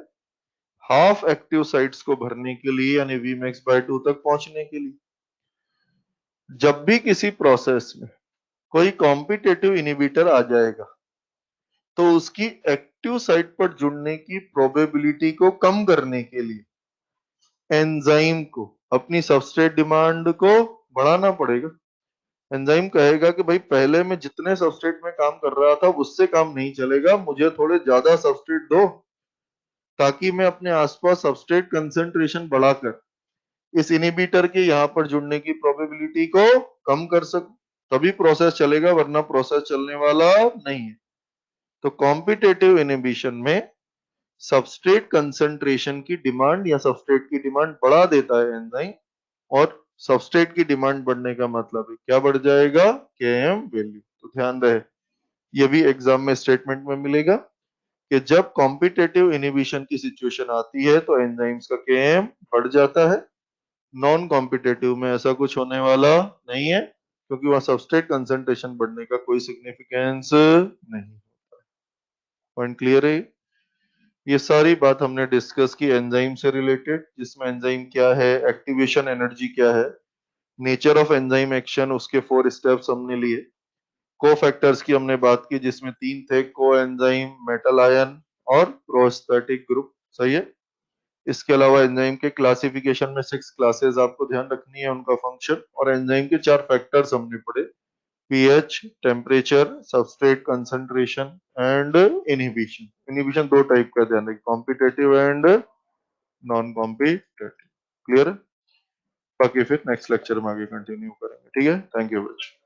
हाफ एक्टिव साइट्स को भरने के लिए, यानी Vmax/2 तक पहुंचने के लिए। जब भी किसी प्रोसेस में कोई कॉम्पिटेटिव इनहिबिटर आ जाएगा तो उसकी एक्टिव साइट पर जुड़ने की प्रोबेबिलिटी को कम करने के लिए एंजाइम को अपनी सबस्ट्रेट डिमांड को बढ़ाना पड़ेगा। एंजाइम कहेगा कि भाई पहले मैं जितने सबस्ट्रेट में काम कर रहा था उससे काम नहीं चलेगा, मुझे थोड़े ज्यादा सबस्ट्रेट दो ताकि मैं अपने आसपास सबस्ट्रेट कंसंट्रेशन बढ़ाकर इस इनहिबिटर के यहाँ पर जुड़ने की प्रोबेबिलिटी को कम कर सकूं, तभी प्रोसेस चलेगा, वरना प्रोसेस चलने वाला नहीं है। तो कॉम्पिटेटिव इनहिबिशन में सबस्ट्रेट कंसंट्रेशन की डिमांड या सबस्ट्रेट की डिमांड बढ़ा देता है एंजाइम, और सबस्ट्रेट की डिमांड बढ़ने का मतलब है क्या बढ़ जाएगा? Km value. तो ध्यान रहे, ये भी एग्जाम में स्टेटमेंट में मिलेगा कि जब कॉम्पिटेटिव इनहिबिशन की सिचुएशन आती है तो एंजाइम्स का Km बढ़ जाता है। नॉन कॉम्पिटेटिव में ऐसा कुछ होने वाला नहीं है, क्योंकि वहां सबस्ट्रेट कंसंट्रेशन बढ़ने का कोई सिग्निफिकेंस नहीं होता। पॉइंट क्लियर है? ये सारी बात हमने डिस्कस की एंजाइम से रिलेटेड, जिसमें एंजाइम क्या है, एक्टिवेशन एनर्जी क्या है, नेचर ऑफ एंजाइम एक्शन, उसके 4 स्टेप्स हमने लिए। को फैक्टर्स की हमने बात की जिसमें 3 थे, को एंजाइम, मेटल आयन और प्रोस्थेटिक ग्रुप। सही है। इसके अलावा एंजाइम के क्लासिफिकेशन में 6 क्लासेस आपको ध्यान रखनी है, उनका फंक्शन, और एंजाइम के 4 फैक्टर्स हमने पढ़े, pH, temperature, substrate concentration and inhibition. Inhibition 2 type का, ध्यान रखिए, competitive and non competitive. Clear है? बाकी फिर नेक्स्ट लेक्चर में आगे कंटिन्यू करेंगे। ठीक है, थैंक यू वेरी मच।